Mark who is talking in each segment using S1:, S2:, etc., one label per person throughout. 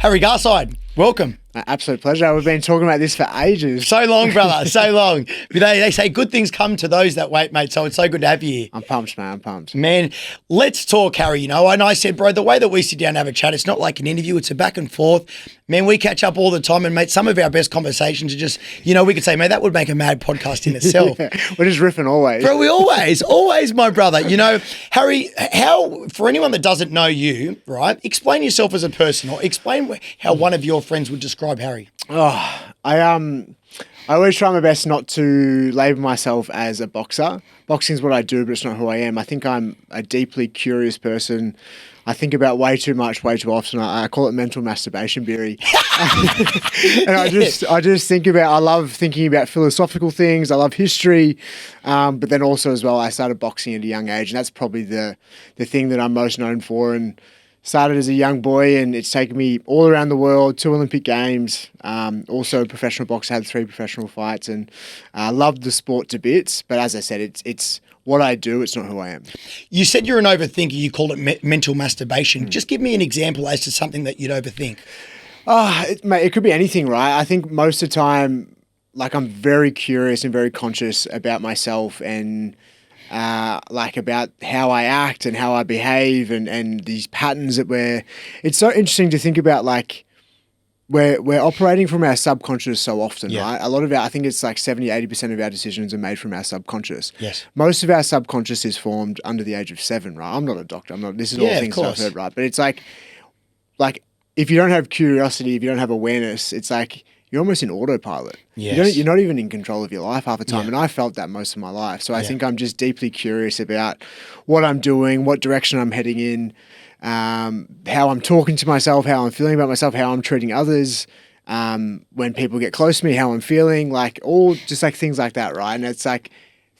S1: Harry Garside, welcome.
S2: Absolute pleasure. We've been talking about this for ages.
S1: So long, brother, so long. They say good things come to those that wait, mate, so it's so good to have you here.
S2: I'm pumped, man. I'm pumped.
S1: Man, let's talk, Harry, you know. And I said, bro, the way that we sit down and have a chat, it's not like an interview, it's a back and forth. Man, we catch up all the time, and, mate, some of our best conversations are just, you know, we could say, mate, that would make a mad podcast in itself.
S2: Yeah, we're just riffing always.
S1: Bro, we always, my brother. You know, Harry, how, for anyone that doesn't know you, right, explain yourself as a person, or explain how one of your friends would describe Harry.
S2: I always try my best not to label myself as a boxer. Boxing is what I do, but it's not who I am. I think I'm a deeply curious person. I think about way too much, way too often. I call it mental masturbation, Beery. And I just think about, I love thinking about philosophical things. I love history. But then also as well, I started boxing at a young age, and that's probably the thing that I'm most known for. And started as a young boy, and it's taken me all around the world, 2 Olympic Games, also a professional boxer, had 3 professional fights, and loved the sport to bits. But as I said, it's what I do, it's not who I am.
S1: You said you're an overthinker. You called it mental masturbation. Just give me an example as to something that you'd overthink.
S2: Mate, it could be anything, right? I think most of the time, like, I'm very curious and very conscious about myself and like about how I act and how I behave and these patterns that it's so interesting to think about, like, we're operating from our subconscious so often, right? A lot of I think it's like 70-80% of our decisions are made from our subconscious.
S1: Yes.
S2: Most of our subconscious is formed under the age of 7, right? I'm not a doctor. This is all things that I've heard, right? But it's like if you don't have curiosity, if you don't have awareness, it's like you're almost in autopilot.
S1: Yes.
S2: You're not even in control of your life half the time. And I felt that most of my life. So I think I'm just deeply curious about what I'm doing, what direction I'm heading in, how I'm talking to myself, how I'm feeling about myself, how I'm treating others, when people get close to me, how I'm feeling, like all just like things like that, right? And it's like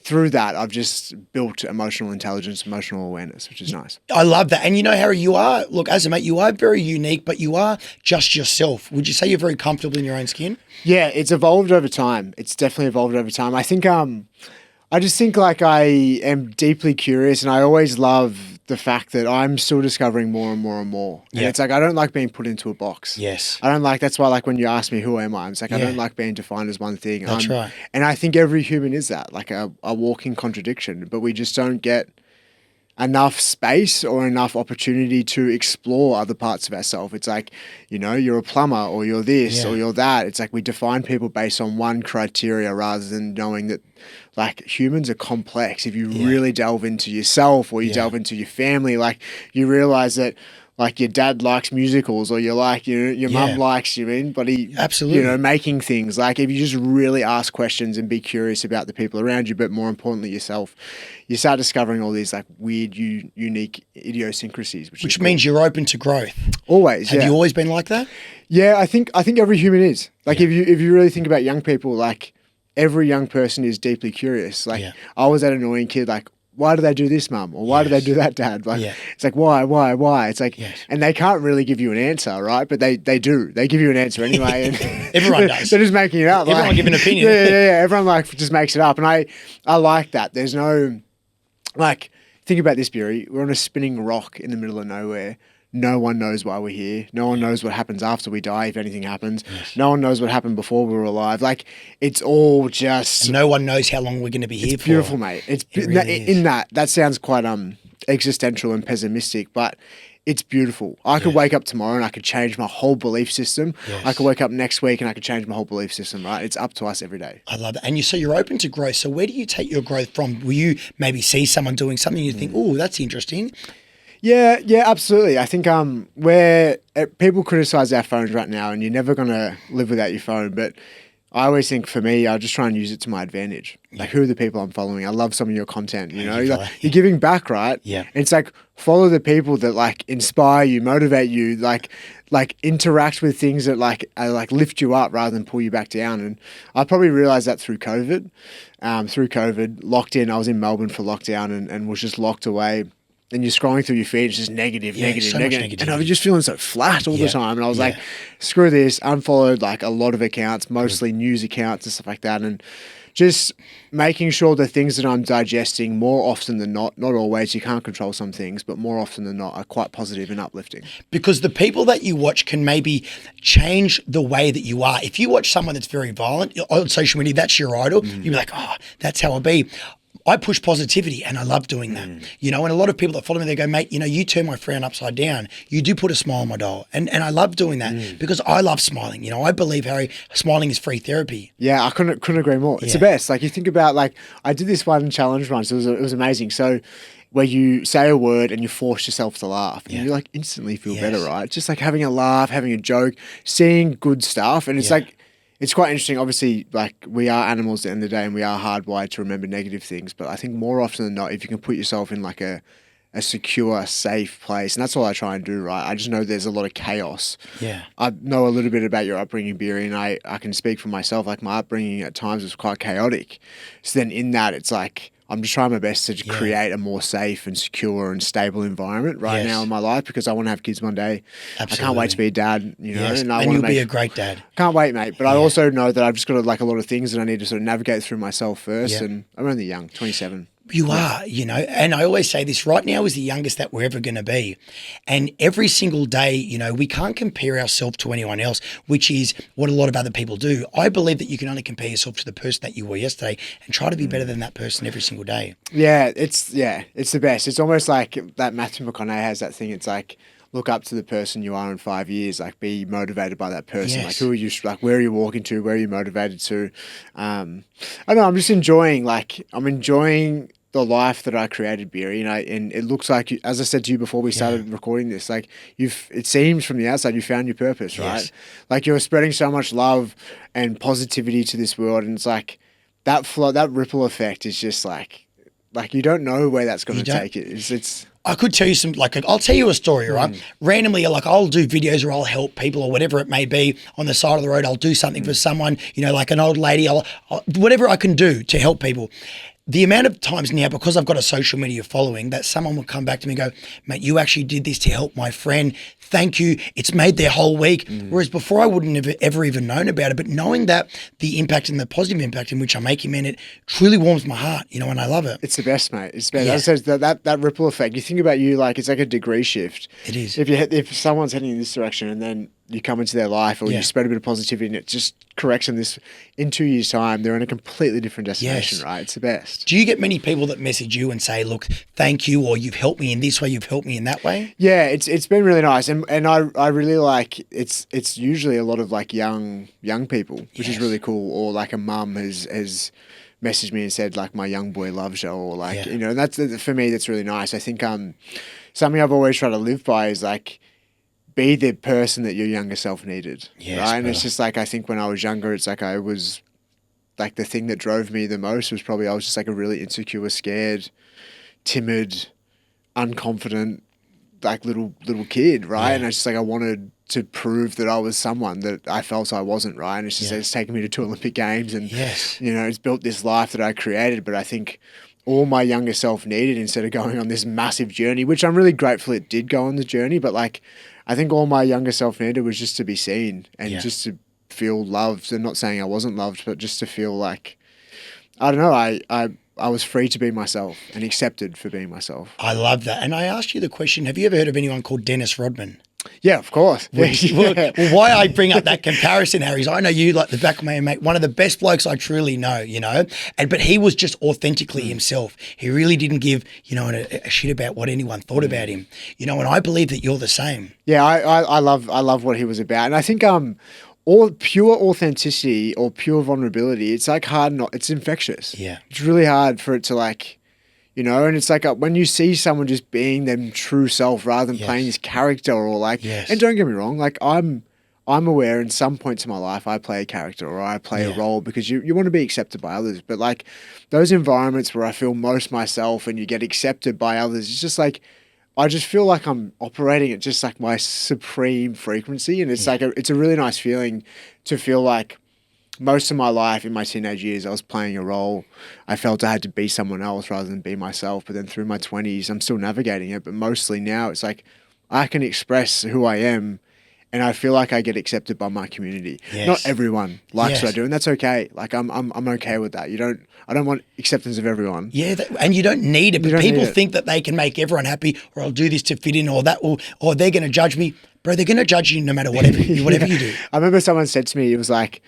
S2: through that, I've just built emotional intelligence, emotional awareness, which is nice.
S1: I love that. And you know, Harry, you are, look, as a mate, you are very unique, but you are just yourself. Would you say you're very comfortable in your own skin? Yeah,
S2: it's evolved over time. It's definitely evolved over time. I think, I just think like I am deeply curious, and I always love the fact that I'm still discovering more and more and more. And it's like, I don't like being put into a box.
S1: Yes.
S2: That's why, like, when you ask me who am I, it's like, I don't like being defined as one thing.
S1: That's right.
S2: And I think every human is that, like a walking contradiction, but we just don't get enough space or enough opportunity to explore other parts of ourselves. It's like, you know, you're a plumber or you're this or you're that. It's like we define people based on one criteria rather than knowing that, like, humans are complex. If you really delve into yourself or you delve into your family, like, you realize that, like, your dad likes musicals, or you're like, your mum likes,
S1: absolutely,
S2: you know, making things. Like, if you just really ask questions and be curious about the people around you, but more importantly yourself, you start discovering all these, like, weird, unique idiosyncrasies, which means
S1: you're open to growth.
S2: Always.
S1: Have you always been like that?
S2: Yeah, I think every human is. Like, if you really think about young people, like, every young person is deeply curious. Like, I was that annoying kid, like, why do they do this, mum? Or why do they do that, dad? Like, it's like, why? It's like, and they can't really give you an answer, right? But they do. They give you an answer anyway. And
S1: everyone does.
S2: They're just making it up.
S1: Everyone
S2: like,
S1: give an opinion.
S2: Yeah. Everyone, like, just makes it up. And I like that. There's no, like, think about this, Beery. We're on a spinning rock in the middle of nowhere. No one knows why we're here. No one knows what happens after we die, if anything happens. Yes. No one knows what happened before we were alive. Like, it's all just...
S1: And no one knows how long we're going to be here for.
S2: It's beautiful, mate. It really is. That sounds quite existential and pessimistic, but it's beautiful. I could wake up tomorrow and I could change my whole belief system. Yes. I could wake up next week and I could change my whole belief system, right? It's up to us every day.
S1: I love that. And so you're open to growth. So where do you take your growth from? Will you maybe see someone doing something you think, oh, that's interesting?
S2: Yeah, absolutely. I think where people criticize our phones right now, and you're never going to live without your phone, but I always think, for me, I just try and use it to my advantage. Like, who are the people I'm following? I love some of your content, you know? You're giving back, right?
S1: Yeah.
S2: And it's like, follow the people that, like, inspire you, motivate you, like interact with things that, like lift you up rather than pull you back down. And I probably realized that through COVID. Locked in. I was in Melbourne for lockdown and was just locked away. then you're scrolling through your feed, it's just negative,
S1: Yeah,
S2: negative,
S1: so much
S2: negative. And I
S1: negativity.
S2: was just feeling so flat all the
S1: Yeah,
S2: time. And I was
S1: yeah.
S2: like, screw this. Unfollowed like a lot of accounts, mostly news accounts and stuff like that. And just making sure the things that I'm digesting more often than not always, you can't control some things, but more often than not are quite positive and uplifting.
S1: Because the people that you watch can maybe change the way that you are. If you watch someone that's very violent on social media, that's your idol, you'll be like, oh, that's how I'll be. I push positivity and I love doing that. You know, and a lot of people that follow me, they go, mate, you know, you turn my frown upside down. You do put a smile on my doll. And I love doing that because I love smiling. You know, I believe, Harry, smiling is free therapy.
S2: Yeah, I couldn't agree more. It's the best. Like you think about like I did this one challenge once. It was amazing. So where you say a word and you force yourself to laugh, and you like instantly feel better, right? Just like having a laugh, having a joke, seeing good stuff, and it's like. It's quite interesting. Obviously, like we are animals at the end of the day and we are hardwired to remember negative things. But I think more often than not, if you can put yourself in like a secure, safe place, and that's all I try and do, right? I just know there's a lot of chaos.
S1: Yeah.
S2: I know a little bit about your upbringing, Beery, and I can speak for myself. Like my upbringing at times was quite chaotic. So then in that, it's like I'm just trying my best to create a more safe and secure and stable environment now in my life because I want to have kids one day.
S1: Absolutely.
S2: I can't wait to be a dad, you know.
S1: Yes.
S2: And
S1: you'll be a great dad.
S2: Can't wait, mate. But I also know that I've just got like a lot of things that I need to sort of navigate through myself first. And I'm only young, 27.
S1: You are, you know, and I always say this, right now is the youngest that we're ever going to be. And every single day, you know, we can't compare ourselves to anyone else, which is what a lot of other people do. I believe that you can only compare yourself to the person that you were yesterday and try to be better than that person every single day.
S2: Yeah, it's the best. It's almost like that Matthew McConaughey has that thing. It's like, look up to the person you are in 5 years. Like, be motivated by that person.
S1: Yes.
S2: Like, who are you? Like, where are you walking to? Where are you motivated to? I don't know. I'm just enjoying. Like, I'm enjoying the life that I created, Beery. You know, and it looks like, as I said to you before we started recording this, like it seems from the outside you found your purpose, right?
S1: Yes.
S2: Like you're spreading so much love and positivity to this world, and it's like that flow, that ripple effect is just like you don't know where that's going to take it. It's
S1: I could tell you some, like, I'll tell you a story, right? Randomly, like, I'll do videos or I'll help people or whatever it may be on the side of the road. I'll do something for someone, you know, like an old lady, I'll whatever I can do to help people. The amount of times now, because I've got a social media following, that someone will come back to me and go, mate, you actually did this to help my friend. Thank you. It's made their whole week. Whereas before I wouldn't have ever even known about it. But knowing that the impact and the positive impact in which I'm making, man, it truly warms my heart, you know, and I love it.
S2: It's the best, mate. It's the best.
S1: Yeah.
S2: As I said, that ripple effect. You think about you like it's like a degree shift.
S1: It is.
S2: If someone's heading in this direction and then you come into their life or you spread a bit of positivity and it just corrects them in 2 years' time, they're in a completely different destination, right? It's the best.
S1: Do you get many people that message you and say, look, thank you, or you've helped me in this way, you've helped me in that way?
S2: Yeah, it's been really nice, and I really like it's usually a lot of like young people, which is really cool, or like a mum has messaged me and said like my young boy loves you, or like you know, and that's for me that's really nice. I think something I've always tried to live by is like be the person that your younger self needed, right? And it's just like I think when I was younger, it's like I was like the thing that drove me the most was probably I was just like a really insecure, scared, timid, unconfident, like little kid, right? And I just like I wanted to prove that I was someone that I felt I wasn't, right? And it's just it's taken me to 2 Olympic Games, and you know, it's built this life that I created. But I think all my younger self needed, instead of going on this massive journey, which I'm really grateful it did go on the journey, but like I think all my younger self needed was just to be seen and just to feel loved. And not saying I wasn't loved, but just to feel like I don't know, I was free to be myself and accepted for being myself.
S1: I love that. And I asked you the question, have you ever heard of anyone called Dennis Rodman?
S2: Yeah, of course.
S1: Well, why I bring up that comparison, Harry, is I know you like the back of my hand, mate, one of the best blokes I truly know, you know, but he was just authentically himself. He really didn't give, you know, a shit about what anyone thought about him, you know, and I believe that you're the same.
S2: Yeah, I love what he was about. And I think all pure authenticity or pure vulnerability, it's like it's infectious.
S1: Yeah.
S2: It's really hard for it to like, you know, and it's like when you see someone just being them true self rather than playing this character or like, and don't get me wrong, like I'm aware in some points in my life I play a character or I play a role because you want to be accepted by others. But like those environments where I feel most myself and you get accepted by others, it's just like, I just feel like I'm operating at just like my supreme frequency. And it's like it's a really nice feeling to feel like most of my life in my teenage years, I was playing a role. I felt I had to be someone else rather than be myself. But then through my 20s, I'm still navigating it. But mostly now it's like I can express who I am and I feel like I get accepted by my community.
S1: Yes.
S2: Not everyone likes
S1: Yes.
S2: what I do, and that's okay. Like I'm okay with that. I don't want acceptance of everyone.
S1: Yeah, and you don't need it. But
S2: don't
S1: people
S2: need it.
S1: think that they can make everyone happy, or I'll do this to fit in, or that, or they're going to judge me. Bro, they're going to judge you no matter whatever you do.
S2: I remember someone said to me, it was like,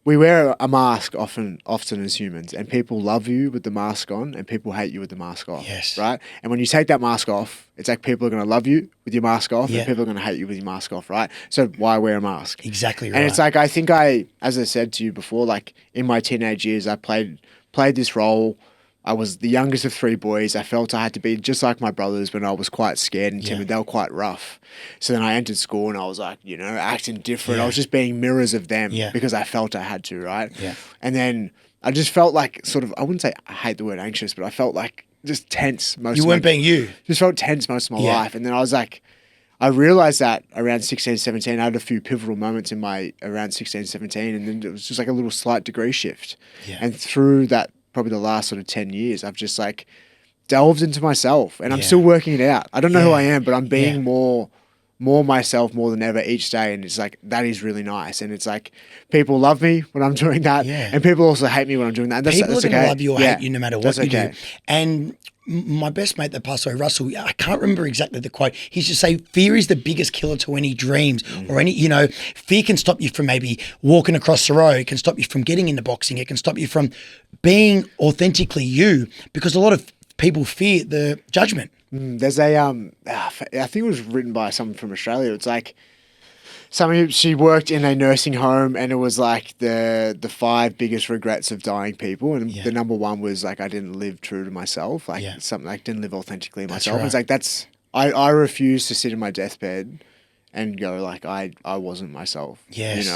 S2: we wear a mask often as humans, and people love you with the mask on, and people hate you with the mask off.
S1: Yes.
S2: Right. And when you take that mask off, it's like people are going to love you with your mask off,
S1: Yeah.
S2: and people are going to hate you with your mask off. Right. So why wear a mask?
S1: Exactly right.
S2: And it's like, I think as I said to you before, like in my teenage years, I played this role. I was the youngest of three boys. I felt I had to be just like my brothers when I was quite scared and timid. They were quite rough. So then I entered school and I was like, acting different. I was just being mirrors of them because I felt I had to, right?
S1: Yeah.
S2: And then I just felt like I wouldn't say I hate the word anxious, but I felt like just tense most of
S1: You weren't being you.
S2: Just felt tense most of my life. And then I was like, I realized that around 16, 17, I had a few pivotal moments in my around 16, 17, and then it was just like a little slight degree shift.
S1: Yeah.
S2: And through that, probably the last sort of 10 years, I've just like delved into myself and I'm still working it out. I don't know who I am, but I'm being more myself more than ever each day. And it's like, that is really nice. And it's like, people love me when I'm doing that.
S1: Yeah.
S2: And people also hate me when I'm doing that. And that's,
S1: People
S2: that's
S1: are going to
S2: okay.
S1: love you or hate you no matter what
S2: That's
S1: you
S2: okay.
S1: do. And my best mate that passed away, Russell, I can't remember exactly the quote. He used to say, fear is the biggest killer to any dreams or any, fear can stop you from maybe walking across the road. It can stop you from getting into boxing. It can stop you from being authentically you, because a lot of people fear the judgment.
S2: There's a, I think it was written by someone from Australia. It's like, she worked in a nursing home and it was like the 5 biggest regrets of dying people. And the number one was like, I didn't live true to myself. Like something like didn't live authentically myself.
S1: Right.
S2: It's like, I refuse to sit in my deathbed and go like, I wasn't myself.
S1: Yes.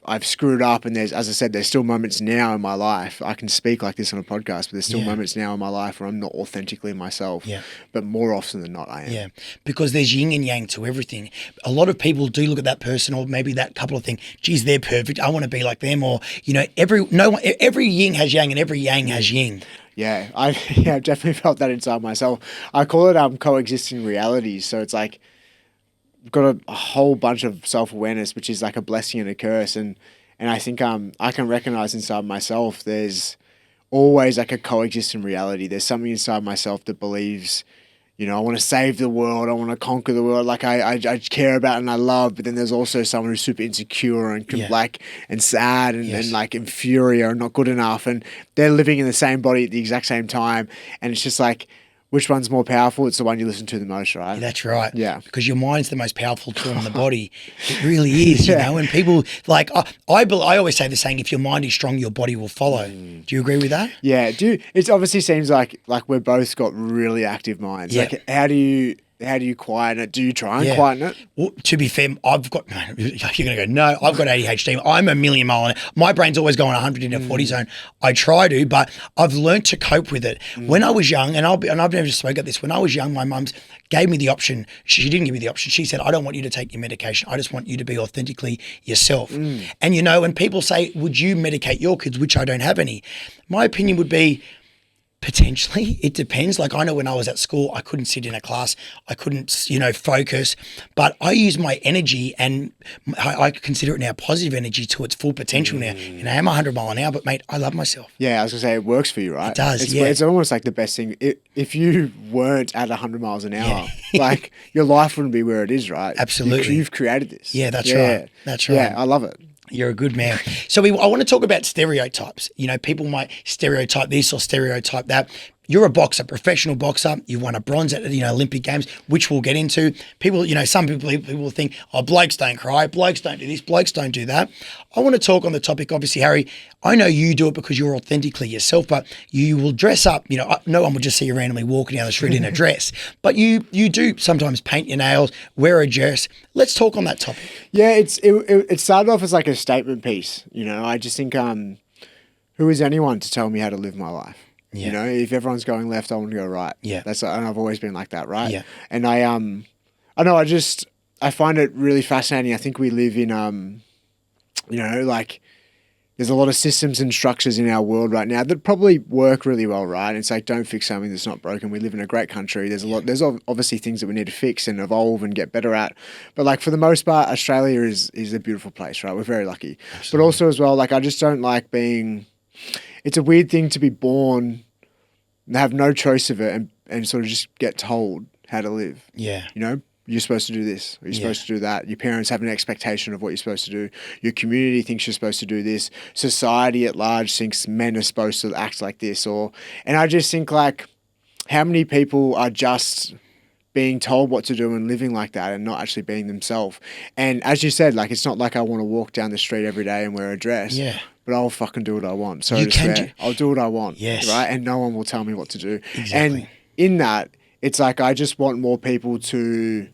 S2: I've screwed up, and as I said, there's still moments now in my life. I can speak like this on a podcast, but there's still moments now in my life where I'm not authentically myself. Yeah. But more often than not, I am.
S1: Yeah, because there's yin and yang to everything. A lot of people do look at that person or maybe that couple of things. Geez, they're perfect. I want to be like them. Or every yin has yang and every yang has yin.
S2: Yeah, I've definitely felt that inside myself. I call it coexisting realities. So it's like, got a whole bunch of self-awareness, which is like a blessing and a curse. And I think I can recognize inside myself there's always like a coexisting reality. There's something inside myself that believes, I want to save the world. I want to conquer the world. Like I care about and I love, but then there's also someone who's super insecure and and sad and like inferior and not good enough. And they're living in the same body at the exact same time. And it's just like, which one's more powerful? It's the one you listen to the most, right?
S1: That's right.
S2: Yeah.
S1: Because your mind's the most powerful tool in the body. It really is, And people, like, I always say the saying, if your mind is strong, your body will follow. Do you agree with that?
S2: Yeah. It obviously seems like we're both got really active minds.
S1: Yeah.
S2: Like, how do you quieten it? Do you try and quieten it?
S1: Well, to be fair, I've got, you're going to go, no, I've got ADHD. I'm a million mile an hour. My brain's always going 100 in a 40 zone. I try to, but I've learned to cope with it. When I was young, and I've never spoke about this, when I was young, my mum's gave me the option. She didn't give me the option. She said, I don't want you to take your medication. I just want you to be authentically yourself. And when people say, would you medicate your kids, which I don't have any, my opinion would be, potentially, it depends. Like I know when I was at school, I couldn't sit in a class, I couldn't, focus, but I use my energy and I consider it now positive energy to its full potential now. And I am 100 mile an hour, but mate, I love myself.
S2: Yeah, I was gonna say it works for you, right?
S1: It does.
S2: It's almost like the best thing. If you weren't at 100 miles an hour, like your life wouldn't be where it is, right?
S1: Absolutely.
S2: You've created this.
S1: Yeah, that's right. That's right.
S2: Yeah, I love it.
S1: You're a good man. So I want to talk about stereotypes. People might stereotype this or stereotype that. You're a boxer, professional boxer. You won a bronze at Olympic Games, which we'll get into. People, some people think, blokes don't cry, blokes don't do this, blokes don't do that. I want to talk on the topic. Obviously, Harry, I know you do it because you're authentically yourself, but you will dress up. No one will just see you randomly walking down the street in a dress, but you do sometimes paint your nails, wear a dress. Let's talk on that topic.
S2: Yeah, it started off as like a statement piece. I just think, who is anyone to tell me how to live my life?
S1: Yeah.
S2: If everyone's going left, I want to go right.
S1: Yeah.
S2: And I've always been like that, right?
S1: Yeah.
S2: And I know I I find it really fascinating. I think we live in, like there's a lot of systems and structures in our world right now that probably work really well, right? It's like, don't fix something that's not broken. We live in a great country. There's obviously things that we need to fix and evolve and get better at. But like for the most part, Australia is a beautiful place, right? We're very lucky. Absolutely. But also as well, like I just don't like it's a weird thing to be born and have no choice of it and sort of just get told how to live.
S1: Yeah.
S2: You know? You're supposed to do this, or you're supposed to do that. Your parents have an expectation of what you're supposed to do. Your community thinks you're supposed to do this. Society at large thinks men are supposed to act like this. And I just think like, how many people are just being told what to do and living like that and not actually being themselves? And as you said, like, it's not like I want to walk down the street every day and wear a dress.
S1: Yeah.
S2: But I'll fucking do what I want. Sorry to swear. I'll do what I want.
S1: Yes.
S2: Right? And no one will tell me what to do.
S1: Exactly.
S2: And in that, it's like I just want more people to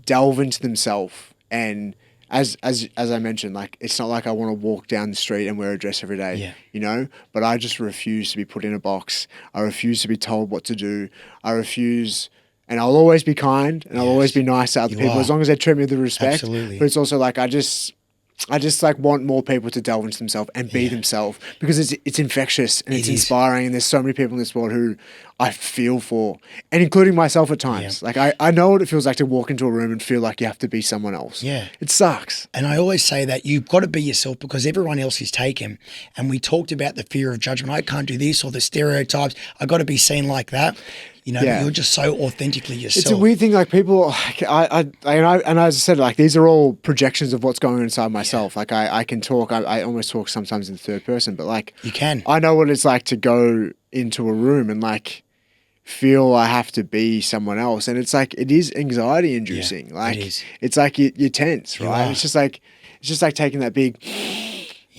S2: delve into themselves. And as I mentioned, like it's not like I want to walk down the street and wear a dress every day, you know, but I just refuse to be put in a box. I refuse to be told what to do. I refuse, and I'll always be kind and I'll always be nice to other people as long as they treat me with respect.
S1: Absolutely.
S2: But it's also like I just like want more people to delve into themselves and be themselves, because it's infectious and it's inspiring, and there's so many people in this world who I feel for, and including myself at times. Like I know what it feels like to walk into a room and feel like you have to be someone else.
S1: Yeah.
S2: It sucks.
S1: And I always say that you've got to be yourself because everyone else is taken. And we talked about the fear of judgment. I can't do this, or the stereotypes. I got to be seen like that. You know, you're just so authentically yourself.
S2: It's a weird thing, like people, and as I said, like these are all projections of what's going on inside myself. Like I can talk, I almost talk sometimes in the third person, but like
S1: you can.
S2: I know what it's like to go into a room and like feel I have to be someone else, and it's like it is anxiety inducing. Like
S1: it is.
S2: It's like you're tense, right? It's just like taking that big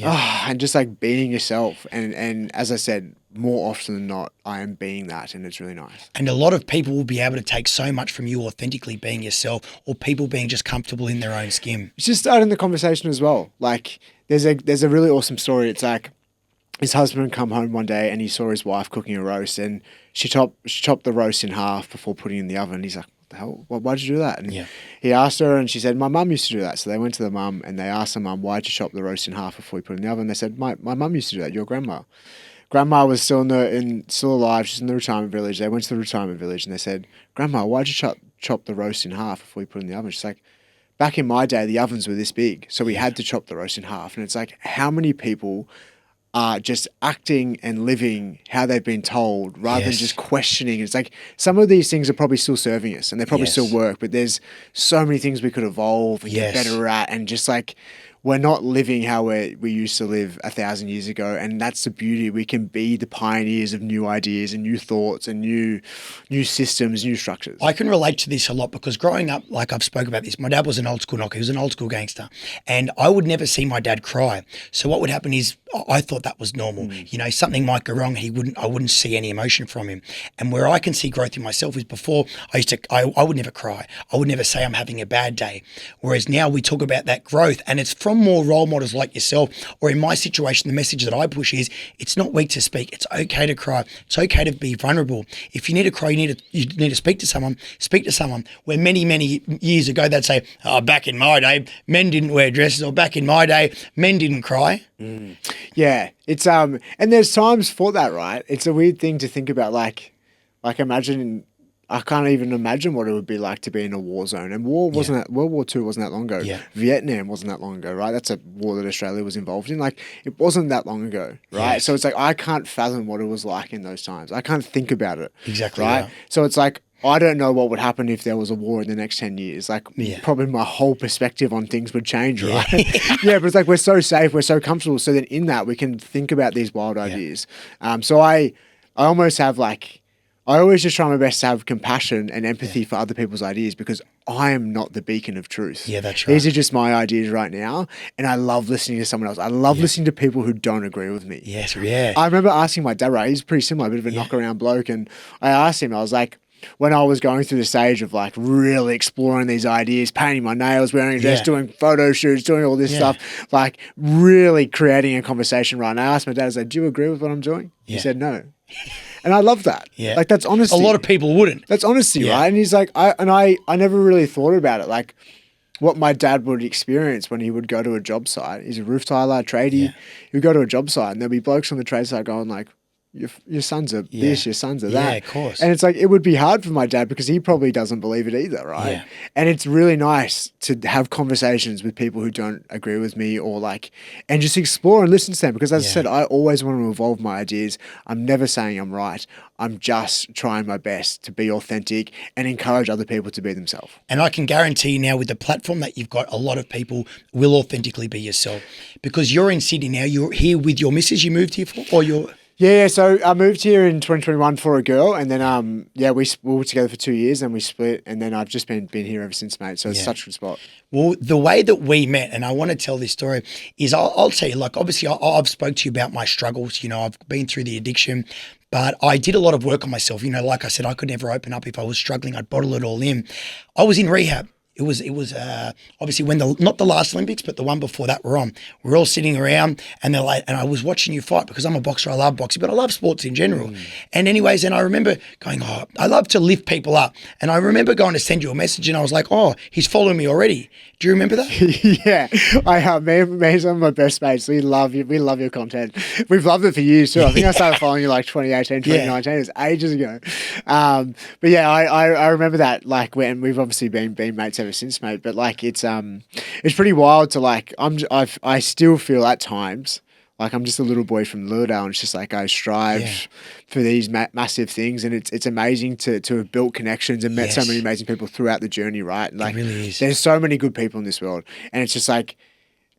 S2: and just like being yourself. And as I said, more often than not, I am being that, and it's really nice.
S1: And a lot of people will be able to take so much from you authentically being yourself, or people being just comfortable in their own skin.
S2: It's just starting the conversation as well. Like there's a really awesome story. It's like his husband come home one day and he saw his wife cooking a roast, and she chopped the roast in half before putting it in the oven. He's like, what the hell? Why'd you do that? And he asked her, and she said, my mum used to do that. So they went to the mum and they asked the mum, why'd you chop the roast in half before you put it in the oven? They said, my mum used to do that, your grandma. Grandma was still alive. She's in the retirement village. They went to the retirement village and they said, Grandma, why'd you chop the roast in half before you put it in the oven? She's like, back in my day, the ovens were this big, so we had to chop the roast in half. And it's like, how many people are just acting and living how they've been told rather than just questioning? It's like some of these things are probably still serving us and they probably still work, but there's so many things we could evolve and get better at, and just like we're not living how we used to live 1,000 years ago. And that's the beauty. We can be the pioneers of new ideas and new thoughts and new systems, new structures.
S1: I can relate to this a lot because growing up, like I've spoke about this, my dad was an old school knocker. He was an old school gangster, and I would never see my dad cry. So what would happen is I thought that was normal. You know, something might go wrong. I wouldn't see any emotion from him. And where I can see growth in myself is before I would never cry. I would never say I'm having a bad day. Whereas now we talk about that growth, and it's from more role models like yourself. Or in my situation, the message that I push is it's not weak to speak. It's okay to cry. It's okay to be vulnerable. If you need to cry, you need to speak to someone. Speak to someone. Where many years ago they'd say, "Oh, back in my day, men didn't wear dresses," or "Back in my day, men didn't cry."
S2: Yeah, it's and there's times for that, right? It's a weird thing to think about. Like imagine. I can't even imagine what it would be like to be in a war zone. And World War II wasn't that long ago. Yeah. Vietnam wasn't that long ago, right? That's a war that Australia was involved in. Like, it wasn't that long ago, right?
S1: Yes.
S2: So it's like I can't fathom what it was like in those times. I can't think about it.
S1: Exactly.
S2: Right? Yeah. So it's like I don't know what would happen if there was a war in the next 10 years. Like, probably my whole perspective on things would change, right? Yeah, but it's like we're so safe, we're so comfortable. So then in that, we can think about these wild ideas. So I almost have like, I always just try my best to have compassion and empathy for other people's ideas, because I am not the beacon of truth.
S1: Yeah, that's right.
S2: These are just my ideas right now, and I love listening to someone else. I love listening to people who don't agree with me.
S1: Yes, yeah.
S2: I remember asking my dad, right, he's pretty similar, a bit of a knock-around bloke, and I asked him, I was like, when I was going through the stage of like really exploring these ideas, painting my nails, wearing a dress, doing photo shoots, doing all this stuff, like really creating a conversation, right? And I asked my dad, I was like, do you agree with what I'm doing? He said no. And I love that. Yeah. Like, that's honesty.
S1: A lot of people wouldn't.
S2: That's honesty, right? And he's like, I never really thought about it. Like, what my dad would experience when he would go to a job site. He's a roof tiler, tradie.
S1: Yeah.
S2: He would go to a job site and there'll be blokes on the trade site going like, your sons are this, your sons are that.
S1: Yeah, of course.
S2: And it's like, it would be hard for my dad because he probably doesn't believe it either, right?
S1: Yeah.
S2: And it's really nice to have conversations with people who don't agree with me or like, and just explore and listen to them. Because as I said, I always want to evolve my ideas. I'm never saying I'm right. I'm just trying my best to be authentic and encourage other people to be themselves.
S1: And I can guarantee you now with the platform that you've got, a lot of people will authentically be yourself because you're in Sydney now. You're here with your missus you moved here for, or you're...
S2: Yeah, so I moved here in 2021 for a girl, and then we were together for 2 years, and we split, and then I've just been here ever since, mate. So it's such a good spot.
S1: Well, the way that we met, and I want to tell this story, is I'll tell you, like, obviously I've spoke to you about my struggles. You know, I've been through the addiction, but I did a lot of work on myself. You know, like I said, I could never open up if I was struggling. I'd bottle it all in. I was in rehab. It was obviously when not the last Olympics, but the one before that were on. We're all sitting around and they're like, and I was watching you fight because I'm a boxer. I love boxing, but I love sports in general. And anyways, and I remember going, oh, I love to lift people up. And I remember going to send you a message and I was like, oh, he's following me already. Do you remember that?
S2: Yeah, me and some of my best mates, we love your content. We've loved it for years too. I think I started following you like 2018, 2019. It was ages ago. But yeah, I remember that, like, when we've obviously been mates ever since, mate. But like, it's pretty wild to like, I still feel at times like I'm just a little boy from Lurdale, and it's just like I strive for these massive things, and it's amazing to have built connections and met so many amazing people throughout the journey, right? Like,
S1: it really is.
S2: There's so many good people in this world, and it's just like,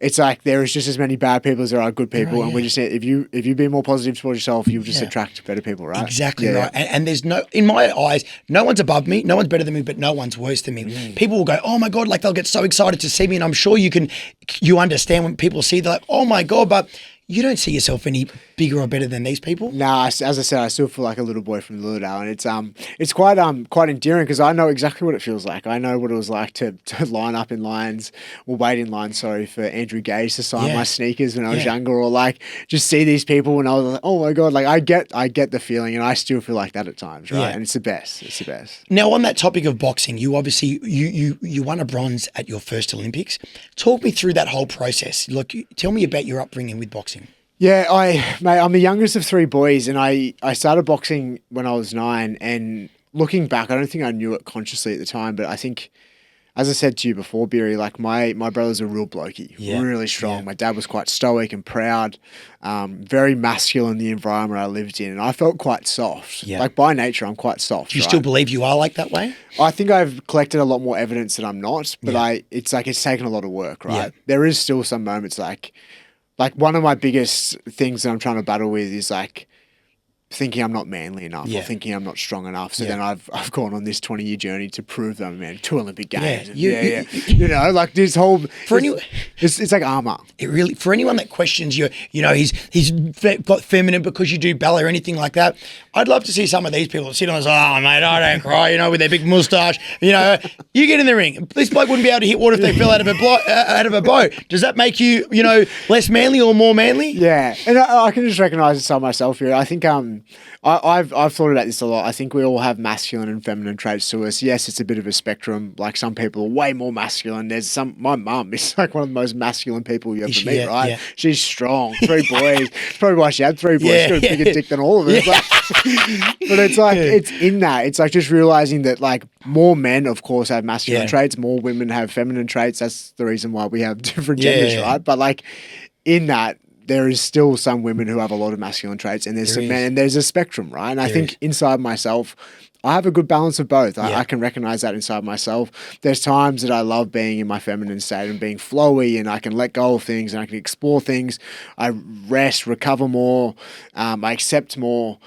S2: it's like there is just as many bad people as there are good people, and we just if you be more positive towards yourself, you'll just attract better people, right?
S1: Exactly right. And there's no, in my eyes, no one's above me, no one's better than me, but no one's worse than me. People will go, oh my God, like they'll get so excited to see me, and I'm sure you understand when people see, they're like, oh my God, but you don't see yourself any bigger or better than these people?
S2: Nah, as I said, I still feel like a little boy from Lurdale, and it's quite endearing because I know exactly what it feels like. I know what it was like to line up in lines, or wait in line, for Andrew Gage to sign my sneakers when I was younger, or like just see these people when I was like, oh my God, like I get the feeling, and I still feel like that at times, right? And it's the best. It's the best.
S1: Now, on that topic of boxing, you obviously you won a bronze at your first Olympics. Talk me through that whole process. Look, tell me about your upbringing with boxing.
S2: Yeah, I'm the youngest of three boys, and I started boxing when I was 9. And looking back, I don't think I knew it consciously at the time, but I think, as I said to you before, Beery, like my brother's a real blokey, really strong. My dad was quite stoic and proud, very masculine, the environment I lived in, and I felt quite soft. Like by nature, I'm quite soft.
S1: Do you still believe you are like that way?
S2: I think I've collected a lot more evidence that I'm not, but it's taken a lot of work, right? There is still some moments like one of my biggest things that I'm trying to battle with is like thinking I'm not manly enough or thinking I'm not strong enough. So then I've gone on this 20-year journey to prove that I'm 2 Olympic games. You know, like this whole it's like armor.
S1: It really, for anyone that questions you know, he's got feminine because you do ballet or anything like that. I'd love to see some of these people sit on us. Oh mate, I don't cry. You know, with their big moustache. You know, you get in the ring. This bloke wouldn't be able to hit water if they fell out of a boat. Does that make you, you know, less manly or more manly?
S2: Yeah, and I can just recognise it myself here. I think I've thought about this a lot. I think we all have masculine and feminine traits to us. Yes, it's a bit of a spectrum. Like some people are way more masculine. My mum is like one of the most masculine people you ever meet, right? Yeah. She's strong. 3 boys. That's probably why she had 3 boys. She's got a bigger dick than all of us. But it's like, it's in that. It's like just realising that like more men, of course, have masculine traits. More women have feminine traits. That's the reason why we have different genders, right? But like in that, there is still some women who have a lot of masculine traits, and there's some men, and there's a spectrum, right? And I think inside myself, I have a good balance of both. I can recognize that inside myself. There's times that I love being in my feminine state and being flowy, and I can let go of things and I can explore things. I rest, recover more. I accept more.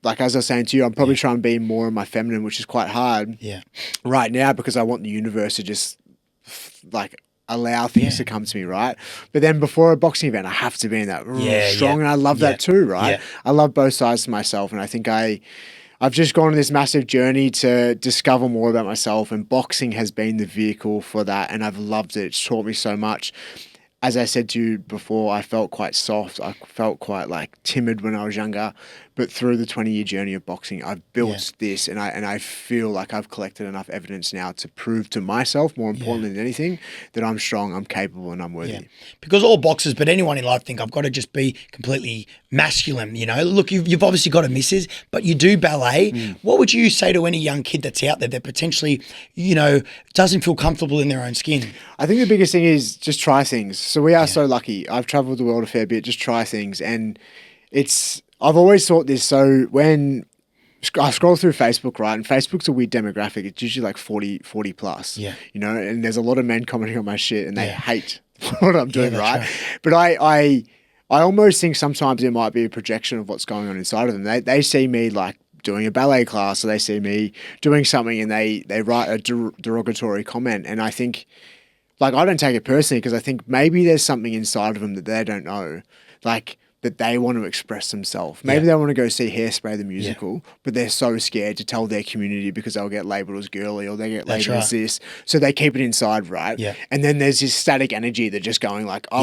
S2: Like as I was saying to you, I'm probably trying to be more in my feminine, which is quite hard right now because I want the universe to just like allow things to come to me, right? But then before a boxing event, I have to be in that strong, and I love that too, right? I love both sides to myself, and I think I've just gone on this massive journey to discover more about myself, and boxing has been the vehicle for that, and I've loved it. It's taught me so much. As I said to you before, I felt quite soft. I felt quite like timid when I was younger. But through the 20-year journey of boxing, I've built this, and I feel like I've collected enough evidence now to prove to myself, more importantly than anything, that I'm strong, I'm capable, and I'm worthy.
S1: Yeah. Because all boxers, but anyone in life, think I've got to just be completely masculine. Look, you've obviously got a missus, but you do ballet. What would you say to any young kid that's out there that potentially, doesn't feel comfortable in their own skin?
S2: I think the biggest thing is just try things. So we are so lucky. I've traveled the world a fair bit. Just try things, and I've always thought this. So when I scroll through Facebook, right, and Facebook's a weird demographic. It's usually like 40 plus.
S1: Yeah.
S2: And there's a lot of men commenting on my shit, and they hate what I'm doing, right?
S1: Right.
S2: But I almost think sometimes it might be a projection of what's going on inside of them. They see me like doing a ballet class, or they see me doing something, and they write a derogatory comment, and I think, like, I don't take it personally, because I think maybe there's something inside of them that they don't know, like, that they want to express themselves. Maybe they want to go see Hairspray the musical, but they're so scared to tell their community because they'll get labelled as girly, or they get labelled as this. So they keep it inside, right?
S1: Yeah.
S2: And then there's this static energy that just going like, I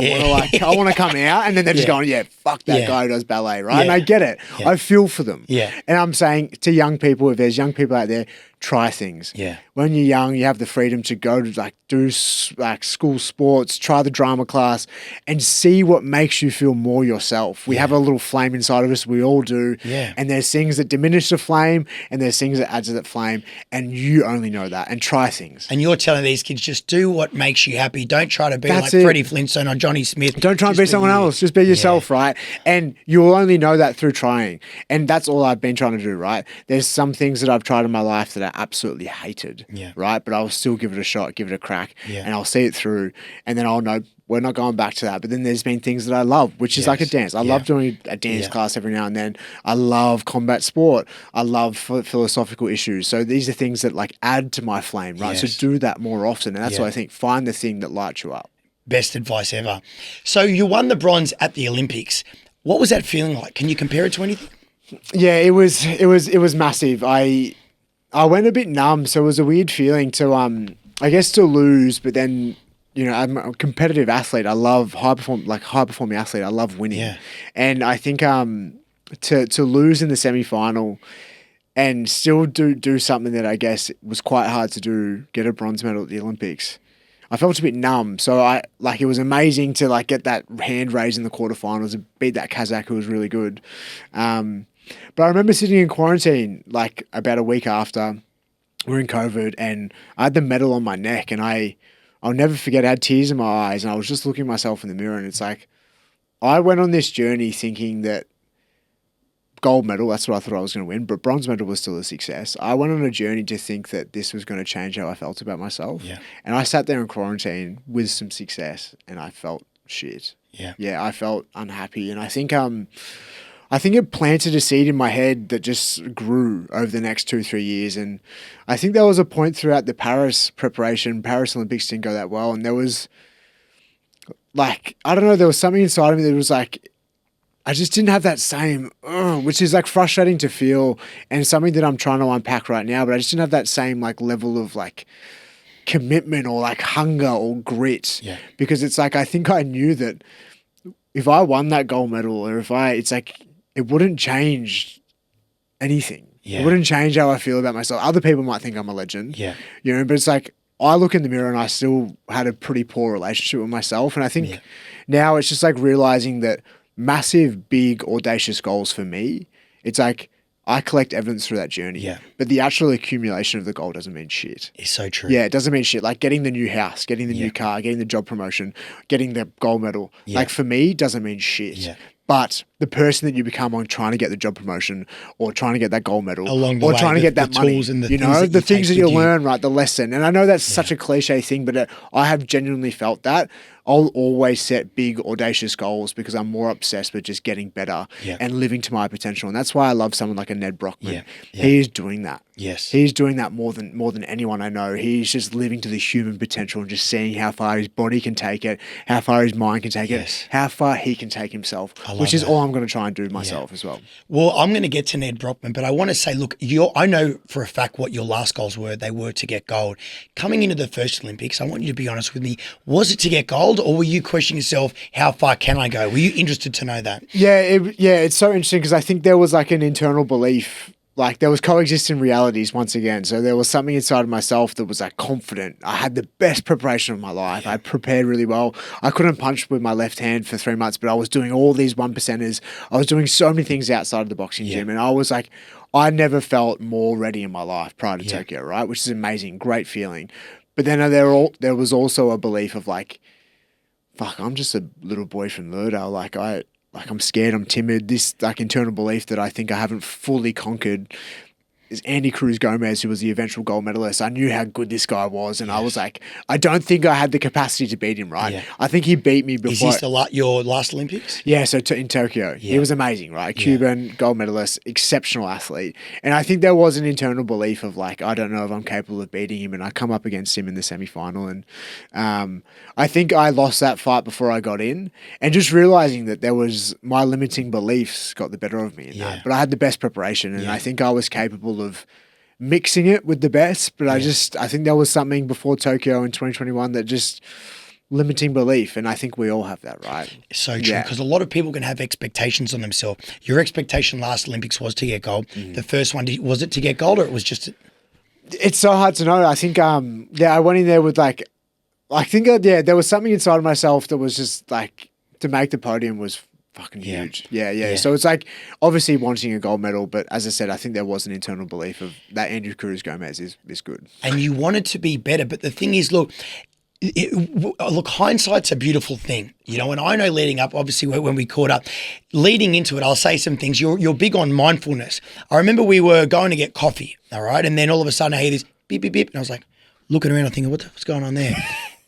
S2: want to come out, and then they're just going, fuck that guy who does ballet, right? And I get it. I feel for them.
S1: Yeah.
S2: And I'm saying to young people, if there's young people out there, try things.
S1: Yeah.
S2: When you're young, you have the freedom to go to do school sports, try the drama class, and see what makes you feel more yourself. We have a little flame inside of us. We all do.
S1: Yeah.
S2: And there's things that diminish the flame, and there's things that add to that flame, and you only know that. And try things.
S1: And you're telling these kids, just do what makes you happy. Don't try to be
S2: That's
S1: like
S2: it.
S1: Freddie Flintstone or Johnny Smith.
S2: Don't try and be someone else. Just be yourself, right? And you'll only know that through trying. And that's all I've been trying to do, right? There's some things that I've tried in my life that I absolutely hated, right? But I'll still give it a shot, give it a crack, and I'll see it through. And then I'll know we're not going back to that. But then there's been things that I love, which is like a dance. I love doing a dance class every now and then. I love combat sport. I love philosophical issues. So these are things that like add to my flame, right? So do that more often. And that's what I think. Find the thing that lights you up.
S1: Best advice ever. So you won the bronze at the Olympics. What was that feeling like? Can you compare it to anything?
S2: Yeah, it was massive. I went a bit numb, so it was a weird feeling to I guess to lose, but then I'm a competitive athlete. I love high performing athlete. I love winning.
S1: Yeah.
S2: And I think to lose in the semi-final and still do something that I guess was quite hard to do, get a bronze medal at the Olympics, I felt a bit numb. So it was amazing to like get that hand raised in the quarterfinals and beat that Kazakh who was really good. But I remember sitting in quarantine like about a week after we're in COVID, and I had the medal on my neck, and I'll never forget, I had tears in my eyes, and I was just looking at myself in the mirror, and it's like, I went on this journey thinking that gold medal, that's what I thought I was going to win, but bronze medal was still a success. I went on a journey to think that this was going to change how I felt about myself.
S1: Yeah.
S2: And I sat there in quarantine with some success, and I felt shit.
S1: Yeah.
S2: Yeah, I felt unhappy, and I think it planted a seed in my head that just grew over the next 2-3 years. And I think there was a point throughout the Paris Olympics didn't go that well. And there was like, I don't know, there was something inside of me that was like, I just didn't have that same, which is like frustrating to feel, and something that I'm trying to unpack right now, but I just didn't have that same like level of like commitment or like hunger or grit.
S1: Yeah.
S2: Because it's like, I think I knew that if I won that gold medal, or it's like, it wouldn't change anything.
S1: Yeah.
S2: It wouldn't change how I feel about myself. Other people might think I'm a legend.
S1: Yeah.
S2: But it's like, I look in the mirror and I still had a pretty poor relationship with myself. And I think now it's just like realizing that massive, big, audacious goals for me, it's like I collect evidence through that journey.
S1: Yeah.
S2: But the actual accumulation of the goal doesn't mean shit.
S1: It's so true.
S2: Yeah, it doesn't mean shit. Like getting the new house, getting the new car, getting the job promotion, getting the gold medal.
S1: Yeah.
S2: Like for me, doesn't mean shit.
S1: Yeah.
S2: But the person that you become on trying to get the job promotion or trying to get that gold medal
S1: Along the
S2: or
S1: way,
S2: trying to get that
S1: the
S2: money,
S1: tools and the
S2: you
S1: things
S2: know,
S1: that
S2: the
S1: you
S2: things that
S1: take
S2: you
S1: with you.
S2: learn, right? The lesson. And I know that's such a cliche thing, but I have genuinely felt that. I'll always set big, audacious goals because I'm more obsessed with just getting better and living to my potential. And that's why I love someone like a Ned Brockman.
S1: Yeah. Yeah.
S2: He is doing that.
S1: Yes.
S2: He's doing that more than anyone I know. He's just living to the human potential and just seeing how far his body can take it, how far his mind can take it, how far he can take himself, which is all I'm going to try and do myself as well.
S1: Well, I'm going to get to Ned Brockman, but I want to say, look, I know for a fact what your last goals were. They were to get gold. Coming into the first Olympics, I want you to be honest with me. Was it to get gold, goals, or were you questioning yourself, how far can I go? Were you interested to know that?
S2: Yeah, it's so interesting because I think there was like an internal belief, like there was coexisting realities once again. So there was something inside of myself that was like confident. I had the best preparation of my life. I prepared really well. I couldn't punch with my left hand for 3 months, but I was doing all these 1%ers. I was doing so many things outside of the boxing gym, and I was like, I never felt more ready in my life prior to Tokyo, right? Which is amazing, great feeling. But then there was also a belief of like, fuck, I'm just a little boy from Lurdale. I'm scared, I'm timid. This like internal belief that I think I haven't fully conquered is Andy Cruz Gomez, who was the eventual gold medalist. I knew how good this guy was, and I was like, I don't think I had the capacity to beat him, right? I think he beat me before.
S1: Is this your last Olympics?
S2: Yeah, so in Tokyo. He was amazing, right? Cuban, gold medalist, exceptional athlete. And I think there was an internal belief of like, I don't know if I'm capable of beating him, and I come up against him in the semi-final. And I think I lost that fight before I got in, and just realizing that there was my limiting beliefs got the better of me in that. But I had the best preparation, and I think I was capable of mixing it with the best, but I think there was something before Tokyo in 2021 that just limiting belief, and I think we all have that, right?
S1: So true, because a lot of people can have expectations on themselves. Your expectation last Olympics was to get gold. The first one, was it to get gold, or it was just?
S2: It's so hard to know. I think, I went in there with like, I think, there was something inside of myself that was just like, to make the podium was fucking huge. Yeah. So it's like obviously wanting a gold medal, but as I said, I think there was an internal belief of that Andrew Cruz Gomez is good.
S1: And you wanted to be better, but the thing is, look, hindsight's a beautiful thing, you know. And I know leading up, obviously, when we caught up, leading into it, I'll say some things. You're big on mindfulness. I remember we were going to get coffee, all right, and then all of a sudden I hear this beep beep beep, and I was like looking around, I'm thinking, what's going on there?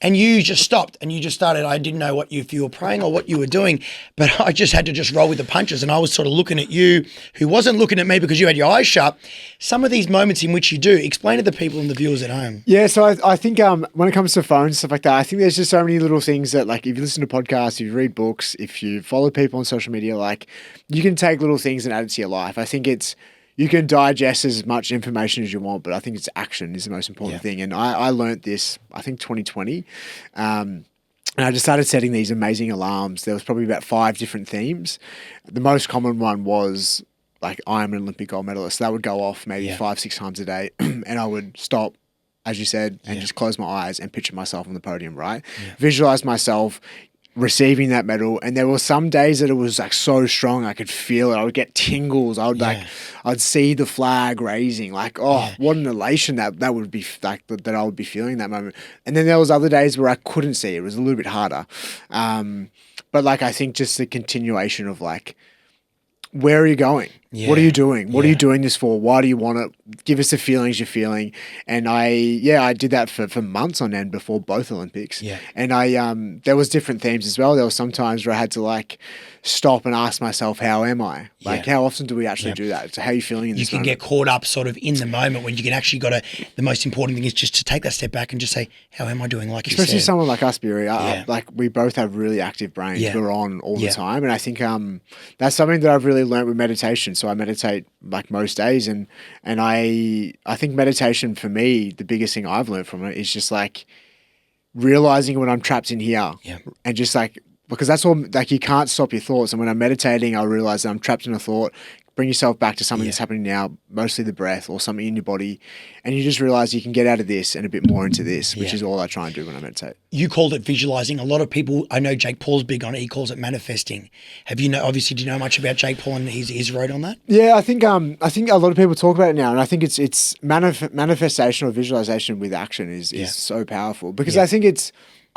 S1: And you just stopped and you just started. I didn't know if you were praying or what you were doing, but I just had to just roll with the punches. And I was sort of looking at you, who wasn't looking at me because you had your eyes shut. Some of these moments in which you do, explain to the people and the viewers at home.
S2: Yeah, so I think when it comes to phones, stuff like that, I think there's just so many little things that, like, if you listen to podcasts, if you read books, if you follow people on social media, like, you can take little things and add it to your life. I think you can digest as much information as you want, but I think it's action is the most important thing. And I learned this, I think 2020. And I just started setting these amazing alarms. There was probably about 5 different themes. The most common one was like, I am an Olympic gold medalist. So that would go off maybe 5-6 times a day. And I would stop, as you said, and just close my eyes and picture myself on the podium, right? Visualize myself receiving that medal. And there were some days that it was like so strong, I could feel it. I would get tingles. I'd see the flag raising, like, what an elation that would be, like, that I would be feeling that moment. And then there was other days where I couldn't see it. It was a little bit harder. But like, I think just the continuation of like, where are you going? What are you doing? What are you doing this for? Why do you want it? Give us the feelings you're feeling. And I did that for months on end before both Olympics. And there was different themes as well. There were some times where I had to like stop and ask myself, how am I? Like, how often do we actually do that? So how are you feeling in this moment?
S1: You can get caught up sort of in the moment when you can actually the most important thing is just to take that step back and just say, how am I doing? Like,
S2: especially
S1: you said.
S2: Someone like us, Beery, like, we both have really active brains. We're on all the time. And I think that's something that I've really learned with meditation. So I meditate like most days, and I think meditation for me, the biggest thing I've learned from it is just like realizing when I'm trapped in here, and just like, because that's all, like, you can't stop your thoughts. And when I'm meditating, I realize that I'm trapped in a thought. Bring yourself back to something that's happening now, mostly the breath or something in your body. And you just realize you can get out of this and a bit more into this, which is all I try and do when I meditate.
S1: You called it visualizing. A lot of people, I know Jake Paul's big on it. He calls it manifesting. Obviously, do you know much about Jake Paul and his road on that?
S2: Yeah, I think a lot of people talk about it now. And I think it's manifestation or visualization with action is so powerful, because I think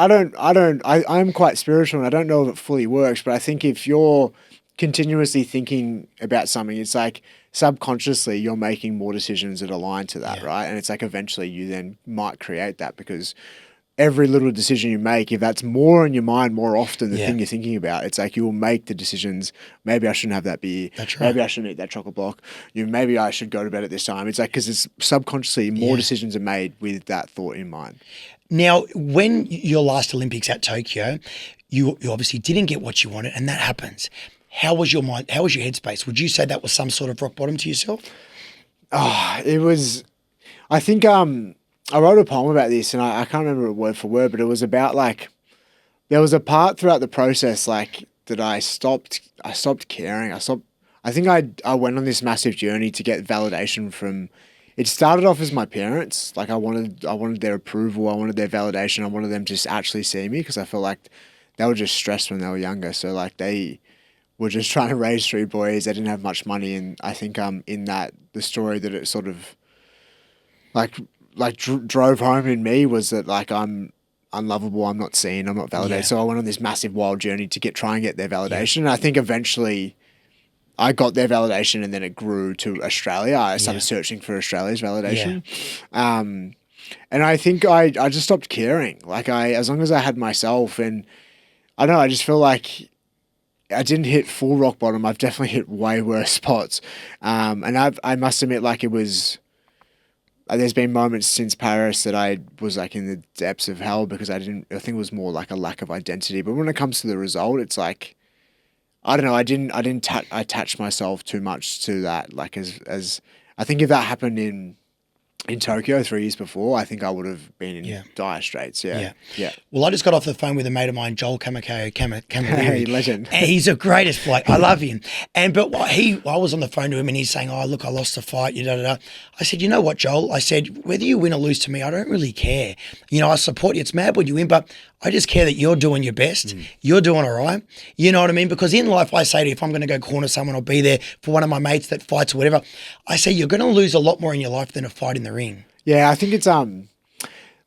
S2: I'm quite spiritual and I don't know if it fully works, but I think if you're continuously thinking about something, it's like subconsciously you're making more decisions that align to that, right? And it's like eventually you then might create that, because every little decision you make, if that's more in your mind more often the thing you're thinking about, it's like you will make the decisions. Maybe I shouldn't have that beer.
S1: That's right.
S2: Maybe I shouldn't eat that chocolate block. Maybe I should go to bed at this time. It's like, because it's subconsciously more decisions are made with that thought in mind.
S1: Now, when your last Olympics at Tokyo, you obviously didn't get what you wanted, and that happens. How was your mind? How was your headspace? Would you say that was some sort of rock bottom to yourself?
S2: It was, I think I wrote a poem about this, and I can't remember it word for word, but it was about like there was a part throughout the process like that I stopped caring. I think I went on this massive journey to get validation from. It started off as my parents. Like I wanted their approval. I wanted their validation. I wanted them to just actually see me because I felt like they were just stressed when they were younger. So like they were just trying to raise three boys. They didn't have much money, and I think in that the story that it sort of drove home in me was that like I'm unlovable. I'm not seen. I'm not validated.
S1: Yeah.
S2: So I went on this massive wild journey to try and get their validation. And I think eventually I got their validation, and then it grew to Australia. I started searching for Australia's validation. And I think I just stopped caring. Like as long as I had myself, and I don't know, I just feel like I didn't hit full rock bottom. I've definitely hit way worse spots. And I must admit, like it was, there's been moments since Paris that I was like in the depths of hell because I think it was more like a lack of identity. But when it comes to the result, it's like, I don't know. I didn't attach myself too much to that. Like as I think if that happened in Tokyo 3 years before, I think I would have been in dire straits. Yeah.
S1: Well, I just got off the phone with a mate of mine, Joel Camilleri.
S2: Hey, legend.
S1: And he's the greatest bloke. I love him. I was on the phone to him and he's saying, "Oh, look, I lost the fight." I said, "You know what, Joel?" I said, "Whether you win or lose to me, I don't really care. I support you. It's mad when you win, but I just care that you're doing your best. You're doing all right. You know what I mean? Because in life, I say to you, if I'm going to go corner someone or be there for one of my mates that fights or whatever, I say you're going to lose a lot more in your life than a fight in the ring."
S2: Yeah, I think it's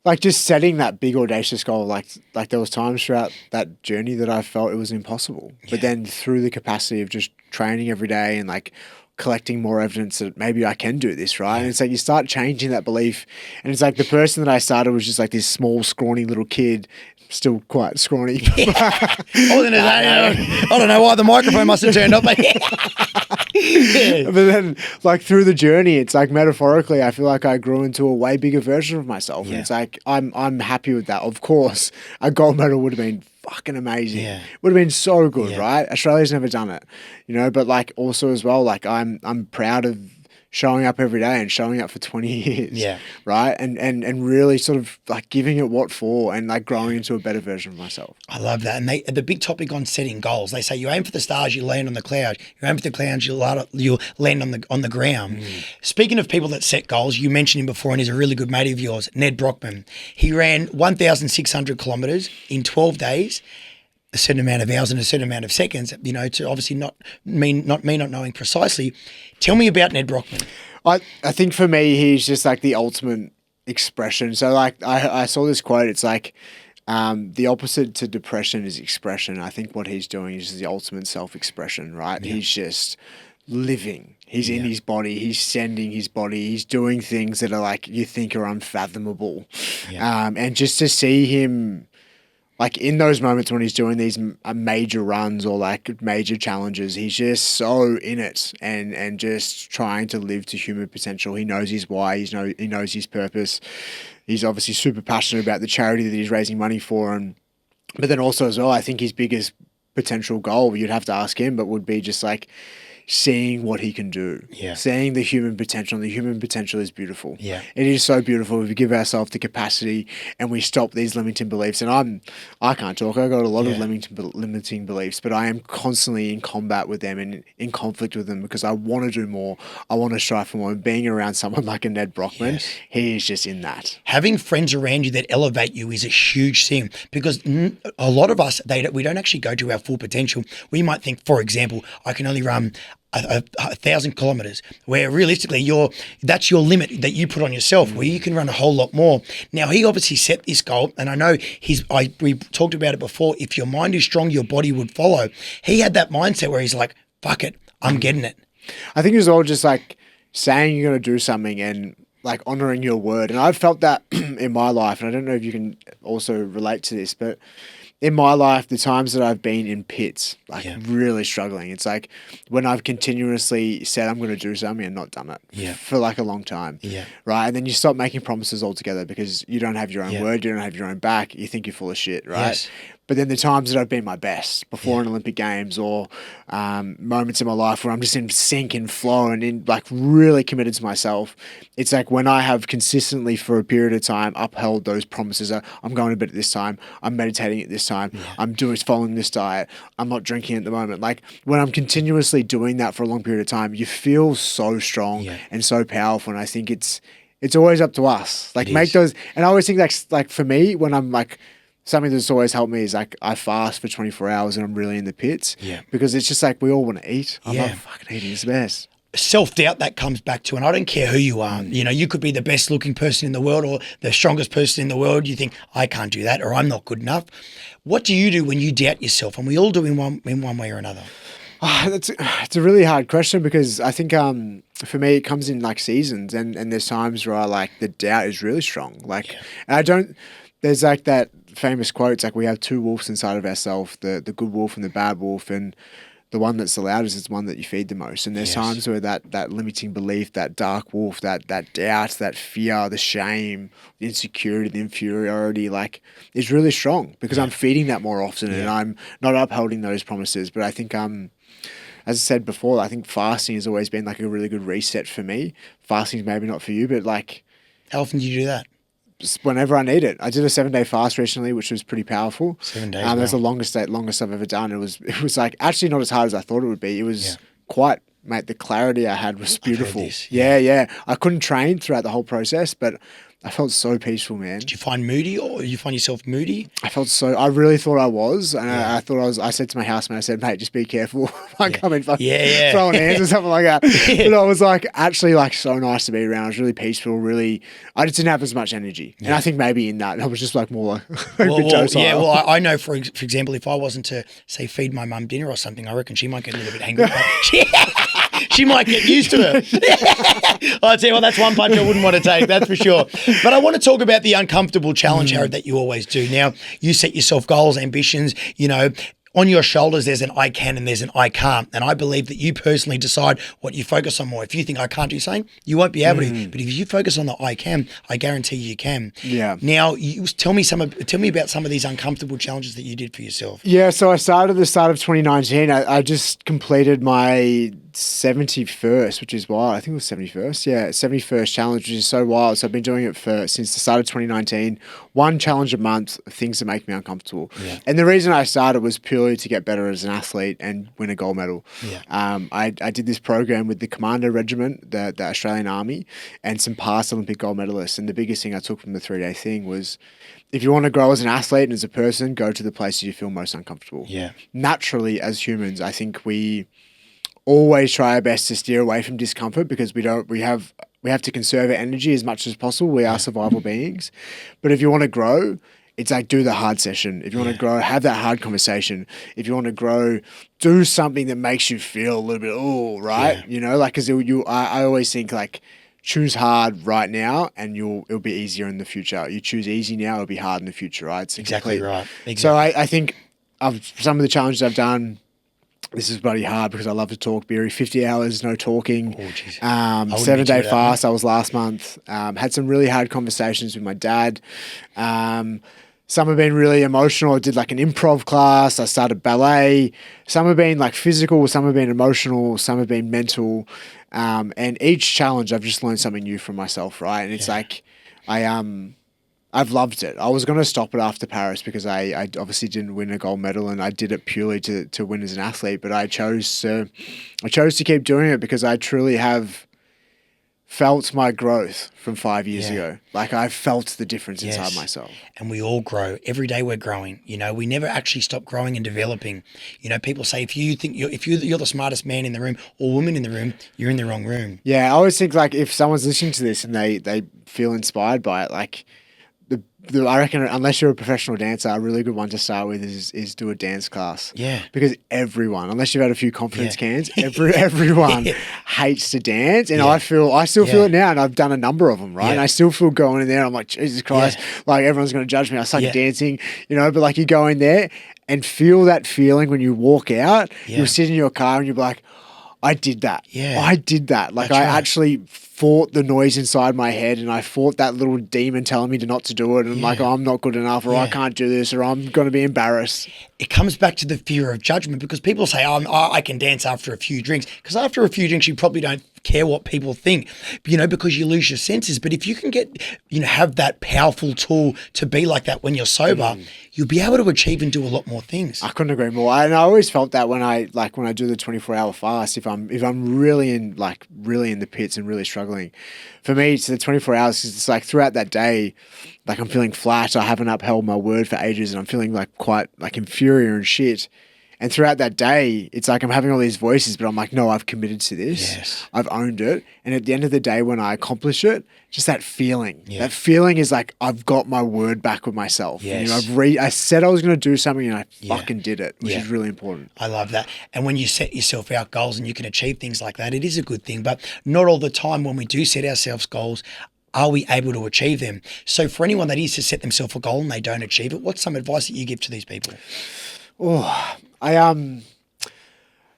S2: like just setting that big audacious goal. Like there was times throughout that journey that I felt it was impossible, but then through the capacity of just training every day and like collecting more evidence that maybe I can do this, right? And it's like you start changing that belief, and it's like the person that I started was just like this small, scrawny little kid. Still quite scrawny.
S1: I don't know why the microphone must have turned up. But
S2: then, like through the journey, it's like metaphorically, I feel like I grew into a way bigger version of myself. And it's like I'm happy with that. Of course, a gold medal would have been fucking amazing.
S1: Yeah.
S2: Would have been so good, right? Australia's never done it, But like also as well, like I'm proud of showing up every day and showing up for 20 years, right? And really sort of like giving it what for and like growing into a better version of myself.
S1: I love that. And the big topic on setting goals, they say you aim for the stars, you land on the clouds. You aim for the clouds, you'll land on the ground. Speaking of people that set goals, you mentioned him before and he's a really good mate of yours, Ned Brockman. He ran 1,600 kilometres in 12 days, a certain amount of hours and a certain amount of seconds, to obviously not knowing precisely. Tell me about Ned Brockman.
S2: I think for me, he's just like the ultimate expression. So like I saw this quote, it's like the opposite to depression is expression. I think what he's doing is the ultimate self-expression, right? Yeah. He's just living. He's in his body. He's sending his body. He's doing things that are like you think are unfathomable. Yeah. And just to see him like in those moments when he's doing these major runs or like major challenges, he's just so in it and just trying to live to human potential. He knows his why. He knows his purpose. He's obviously super passionate about the charity that he's raising money for. But then also as well, I think his biggest potential goal, you'd have to ask him, but would be just like seeing what he can do, seeing the human potential. And the human potential is beautiful. Yeah, it is so beautiful if we give ourselves the capacity and we stop these limiting beliefs. And I can't talk. I've got a lot of limiting beliefs, but I am constantly in combat with them and in conflict with them because I want to do more. I want to strive for more. And being around someone like a Ned Brockman, he is just in that.
S1: Having friends around you that elevate you is a huge thing because a lot of us, we don't actually go to our full potential. We might think, for example, I can only run 1,000 kilometers, where realistically that's your limit that you put on yourself, where you can run a whole lot more. Now he obviously set this goal, and I know we talked about it before. If your mind is strong, your body would follow. He had that mindset where he's like, "Fuck it, I'm getting it."
S2: I think it was all just like saying you're going to do something and like honoring your word. And I've felt that in my life, and I don't know if you can also relate to this, but in my life, the times that I've been in pits, like really struggling, it's like when I've continuously said I'm going to do something and not done it for like a long time, right? And then you stop making promises altogether because you don't have your own word, you don't have your own back, you think you're full of shit, right? Yes. But then the times that I've been my best before an Olympic Games or moments in my life where I'm just in sync and flow and in like really committed to myself, it's like when I have consistently for a period of time upheld those promises. I'm going to bed at this time. I'm meditating at this time. I'm following this diet. I'm not drinking at the moment. Like when I'm continuously doing that for a long period of time, you feel so strong and so powerful. And I think it's always up to us. Like make those. And I always think that's like for me when I'm like. Something that's always helped me is like I fast for 24 hours and I'm really in the pits. Yeah. Because it's just like we all want to eat. I love fucking eating. It's the best.
S1: Self-doubt that comes back to, and I don't care who you are. You know, you could be the best looking person in the world or the strongest person in the world. You think, I can't do that or I'm not good enough. What do you do when you doubt yourself? And we all do in one way or another.
S2: It's a really hard question because I think for me it comes in like seasons and there's times where I like the doubt is really strong. Like and there's like that famous quote, it's like we have two wolves inside of ourselves, the good wolf and the bad wolf, and the one that's the loudest is the one that you feed the most. And there's times where that limiting belief, that dark wolf, that doubt, that fear, the shame, the insecurity, the inferiority, like is really strong because I'm feeding that more often and I'm not upholding those promises. But I think as I said before, I think fasting has always been like a really good reset for me. Fasting is maybe not for you, but like
S1: how often do you do that?
S2: Whenever I need it. I did a 7-day fast recently, which was pretty powerful.
S1: 7 days.
S2: That's the longest I've ever done. It was like actually not as hard as I thought it would be. It was quite, mate. The clarity I had was beautiful. Yeah. I couldn't train throughout the whole process, but I felt so peaceful, man.
S1: Did you find moody or did you find yourself moody?
S2: I really thought I was. And I said to my housemate, I said, mate, just be careful. I come in fucking throwing hands or something like that. But I was like, actually like so nice to be around. I was really peaceful, I just didn't have as much energy. And I think maybe in that, I was just like more
S1: I know for example, if I wasn't to say feed my mum dinner or something, I reckon she might get a little bit angry. She might get used to it. I'd say, well, that's one punch I wouldn't want to take, that's for sure. But I want to talk about the uncomfortable challenge, Harry, that you always do. Now, you set yourself goals, ambitions, you know, on your shoulders there's an I can and there's an I can't. And I believe that you personally decide what you focus on more. If you think I can't do something, you won't be able to. But if you focus on the I can, I guarantee you can. Yeah. Now, tell me about some of these uncomfortable challenges that you did for yourself.
S2: Yeah, so I started at the start of 2019. I just completed my 71st, which is wild. I think it was 71st. Yeah, 71st challenge, which is so wild. So I've been doing it since the start of 2019. One challenge a month, things that make me uncomfortable. Yeah. And the reason I started was purely to get better as an athlete and win a gold medal. Yeah. I did this program with the Commando Regiment, the Australian Army, and some past Olympic gold medalists. And the biggest thing I took from the 3-day thing was, if you want to grow as an athlete and as a person, go to the places you feel most uncomfortable. Yeah. Naturally, as humans, I think we always try our best to steer away from discomfort because we have to conserve our energy as much as possible. We are survival beings. But if you want to grow, it's like do the hard session. If you want to grow, have that hard conversation. If you want to grow, do something that makes you feel a little bit, right? Yeah. You know, like, because I always think like, choose hard right now and it'll be easier in the future. You choose easy now, it'll be hard in the future, right? It's
S1: exactly right. Exactly.
S2: So I think of some of the challenges I've done, this is bloody hard because I love to talk, Beery. 50 hours, no talking. 7-day fast, I was last month. Had some really hard conversations with my dad. Some have been really emotional. I did like an improv class. I started ballet. Some have been like physical. Some have been emotional. Some have been mental. And each challenge, I've just learned something new from myself, right? And it's like, I've loved it. I was going to stop it after Paris because I obviously didn't win a gold medal and I did it purely to win as an athlete. But I chose to keep doing it because I truly have felt my growth from 5 years ago. Like I felt the difference inside myself.
S1: And we all grow. Every day we're growing. You know, we never actually stop growing and developing. You know, people say if you're the smartest man in the room or woman in the room, you're in the wrong room.
S2: Yeah, I always think like if someone's listening to this and they feel inspired by it, like I reckon unless you're a professional dancer, a really good one to start with is do a dance class. Yeah. Because everyone, unless you've had a few confidence cans, everyone hates to dance. And I still feel it now, and I've done a number of them, right? And I still feel going in there, I'm like, Jesus Christ, like everyone's going to judge me. I suck at dancing, you know, but like you go in there and feel that feeling when you walk out, you'll sit in your car and you'll be like, I did that. Yeah. I did that. Like I actually fought the noise inside my head, and I fought that little demon telling me not to do it. And I'm like, oh, I'm not good enough, or I can't do this, or I'm going to be embarrassed.
S1: It comes back to the fear of judgment, because people say, I can dance after a few drinks. Because after a few drinks, you probably don't care what people think, because you lose your senses. But if you can get, have that powerful tool to be like that when you're sober, you'll be able to achieve and do a lot more things.
S2: I couldn't agree more. And I always felt that when I do the 24-hour fast, if I'm really in the pits and really struggling, for me, it's the 24 hours. It's like throughout that day, like I'm feeling flat. I haven't upheld my word for ages, and I'm feeling like quite like inferior and shit. And throughout that day, it's like I'm having all these voices, but I'm like, no, I've committed to this. Yes. I've owned it. And at the end of the day, when I accomplish it, just that feeling. Yeah. That feeling is like, I've got my word back with myself. Yes. I said I was going to do something, and I fucking did it, which is really important.
S1: I love that. And when you set yourself out goals and you can achieve things like that, it is a good thing. But not all the time when we do set ourselves goals, are we able to achieve them? So for anyone that is to set themselves a goal and they don't achieve it, what's some advice that you give to these people?
S2: Oh,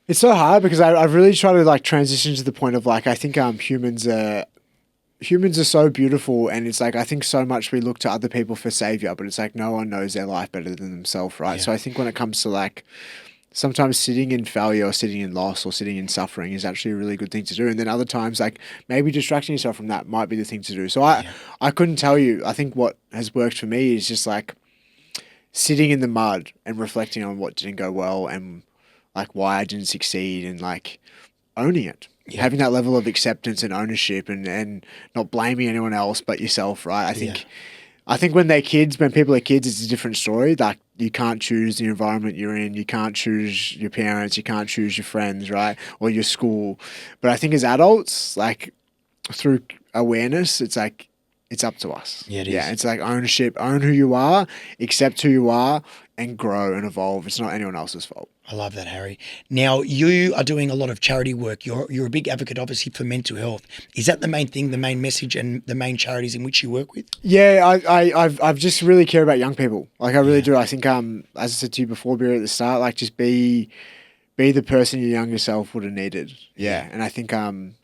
S2: it's so hard, because I've really tried to like transition to the point of like, I think humans are so beautiful, and it's like, I think so much we look to other people for savior, but it's like no one knows their life better than themselves, right? Yeah. So I think when it comes to like, sometimes sitting in failure or sitting in loss or sitting in suffering is actually a really good thing to do. And then other times, like maybe distracting yourself from that might be the thing to do. So I couldn't tell you. I think what has worked for me is just like sitting in the mud and reflecting on what didn't go well and like why I didn't succeed, and like owning it. Yeah. Having that level of acceptance and ownership, and not blaming anyone else but yourself, right? I think when people are kids, it's a different story. Like you can't choose the environment you're in. You can't choose your parents. You can't choose your friends, right? Or your school. But I think as adults, like through awareness, it's like, it's up to us.
S1: Yeah, it is.
S2: Yeah, it's like ownership. Own who you are, accept who you are, and grow and evolve. It's not anyone else's fault.
S1: I love that, Harry. Now, you are doing a lot of charity work. You're a big advocate, obviously, for mental health. Is that the main thing, the main message, and the main charities in which you work with?
S2: Yeah, I've just really care about young people. Like I really do. I think, as I said to you before, Beery, at the start, like just be the person your younger self would have needed. Yeah, and I think I don't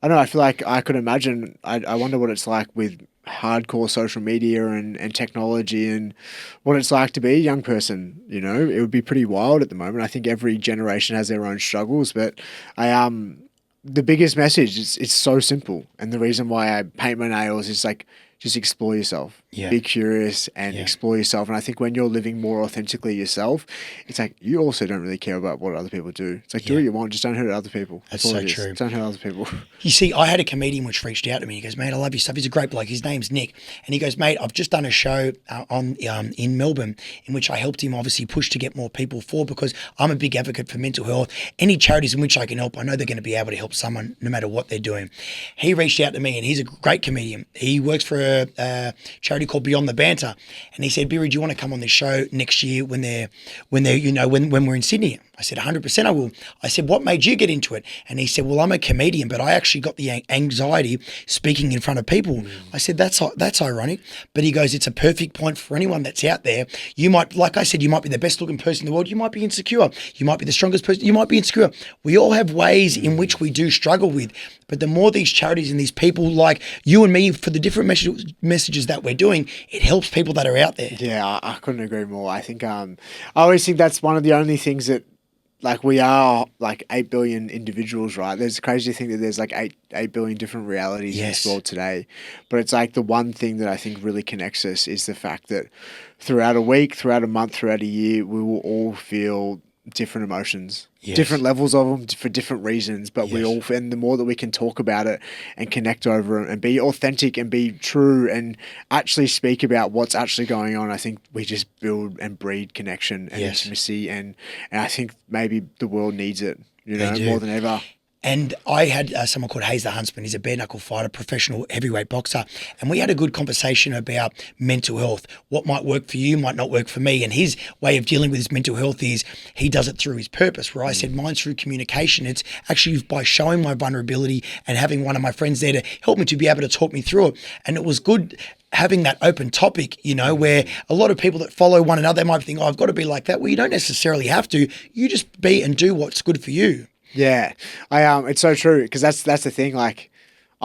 S2: know. I feel like I could imagine. I wonder what it's like with hardcore social media and technology, and what it's like to be a young person. It would be pretty wild at the moment. I think every generation has their own struggles, but the biggest message is it's so simple, and the reason why I paint my nails is like, just explore yourself. Yeah. Be curious and explore yourself. And I think when you're living more authentically yourself, it's like you also don't really care about what other people do. It's like, do what you want, just don't hurt other people.
S1: That's so true.
S2: Don't hurt other people.
S1: You see, I had a comedian which reached out to me. He goes, mate, I love your stuff. He's a great bloke. His name's Nick. And he goes, mate, I've just done a show in Melbourne in which I helped him obviously push to get more people forward, because I'm a big advocate for mental health. Any charities in which I can help, I know they're going to be able to help someone no matter what they're doing. He reached out to me, and he's a great comedian. He works for a charity called Beyond the Banter, and he said, Beery, do you want to come on this show next year when we're in Sydney? I said, 100% I will. I said, what made you get into it? And he said, well, I'm a comedian, but I actually got the anxiety speaking in front of people. I said, that's ironic. But he goes, it's a perfect point for anyone that's out there. You might, like I said, you might be the best looking person in the world. You might be insecure. You might be the strongest person. You might be insecure. We all have ways in which we do struggle with. But the more these charities and these people like you and me, for the different messages that we're doing, it helps people that are out there.
S2: Yeah, I couldn't agree more. I think I always think that's one of the only things that, like, we are like 8 billion individuals, right? There's crazy to think that there's like 8 billion different realities in this world today. But it's like the one thing that I think really connects us is the fact that throughout a week, throughout a month, throughout a year, we will all feel different emotions, different levels of them for different reasons, but we all, and the more that we can talk about it and connect over it and be authentic and be true and actually speak about what's actually going on, I think we just build and breed connection and intimacy, and I think maybe the world needs it, more than ever.
S1: And I had someone called Hayes the Huntsman. He's a bare knuckle fighter, professional heavyweight boxer. And we had a good conversation about mental health. What might work for you might not work for me. And his way of dealing with his mental health is he does it through his purpose, where I said mine's through communication. It's actually by showing my vulnerability and having one of my friends there to help me to be able to talk me through it. And it was good having that open topic, where a lot of people that follow one another, they might think, I've got to be like that. Well, you don't necessarily have to. You just be and do what's good for you.
S2: Yeah, it's so true, because that's the thing. Like,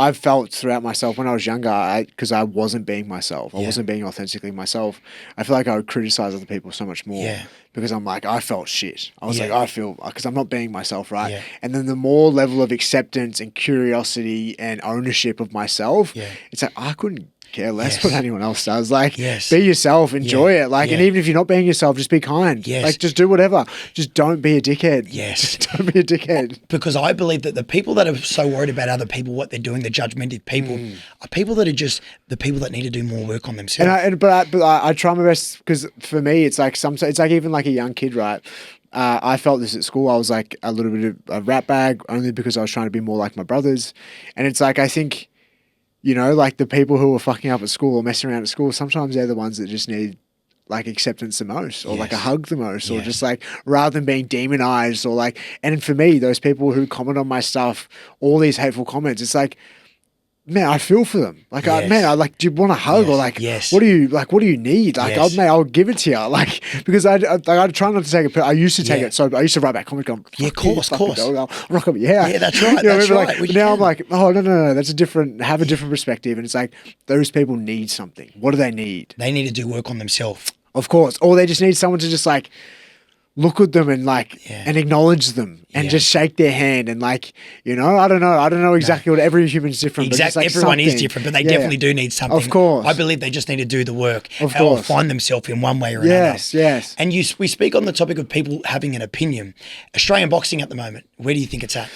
S2: I've felt throughout myself when I was younger, because I wasn't being myself. I wasn't being authentically myself. I feel like I would criticize other people so much more because I'm like, I felt shit. I was like, I feel, because I'm not being myself, right?
S1: Yeah.
S2: And then the more level of acceptance and curiosity and ownership of myself, it's like, I couldn't care less what anyone else does. Like, be yourself, enjoy it. Like, and even if you're not being yourself, just be kind. Like, just do whatever. Just don't be a dickhead. Just don't be a dickhead.
S1: Because I believe that the people that are so worried about other people, what they're doing, the judgmental people, are people that are just the people that need to do more work on themselves.
S2: But I try my best, because for me, it's like it's like even like a young kid, right? I felt this at school. I was like a little bit of a rat bag, only because I was trying to be more like my brothers. And it's like, I think, you know, like the people who are fucking up at school or messing around at school, sometimes they're the ones that just need like acceptance the most, or like a hug the most, or just like, rather than being demonized, or like, and for me, those people who comment on my stuff, all these hateful comments, it's like, man, I feel for them. Like, I like, do you want a hug, or like, what do you need? Like, I'll give it to you. Like, because I try not to take it. I used to take it. So I used to write back comments going,
S1: of course.
S2: Yeah,
S1: that's right. That's right.
S2: But now I'm like, oh, no. That's have a different perspective. And it's like, those people need something. What do they need?
S1: They need to do work on themselves.
S2: Of course. Or they just need someone to just like, look at them and like, and acknowledge them and just shake their hand and like, you know, I don't know exactly what, every human's different.
S1: Exactly.
S2: But
S1: everyone is different, but they definitely do need something.
S2: Of course.
S1: I believe they just need to do the work
S2: or
S1: find themselves in one way or another.
S2: Yes.
S1: And we speak on the topic of people having an opinion. Australian boxing at the moment, where do you think it's at?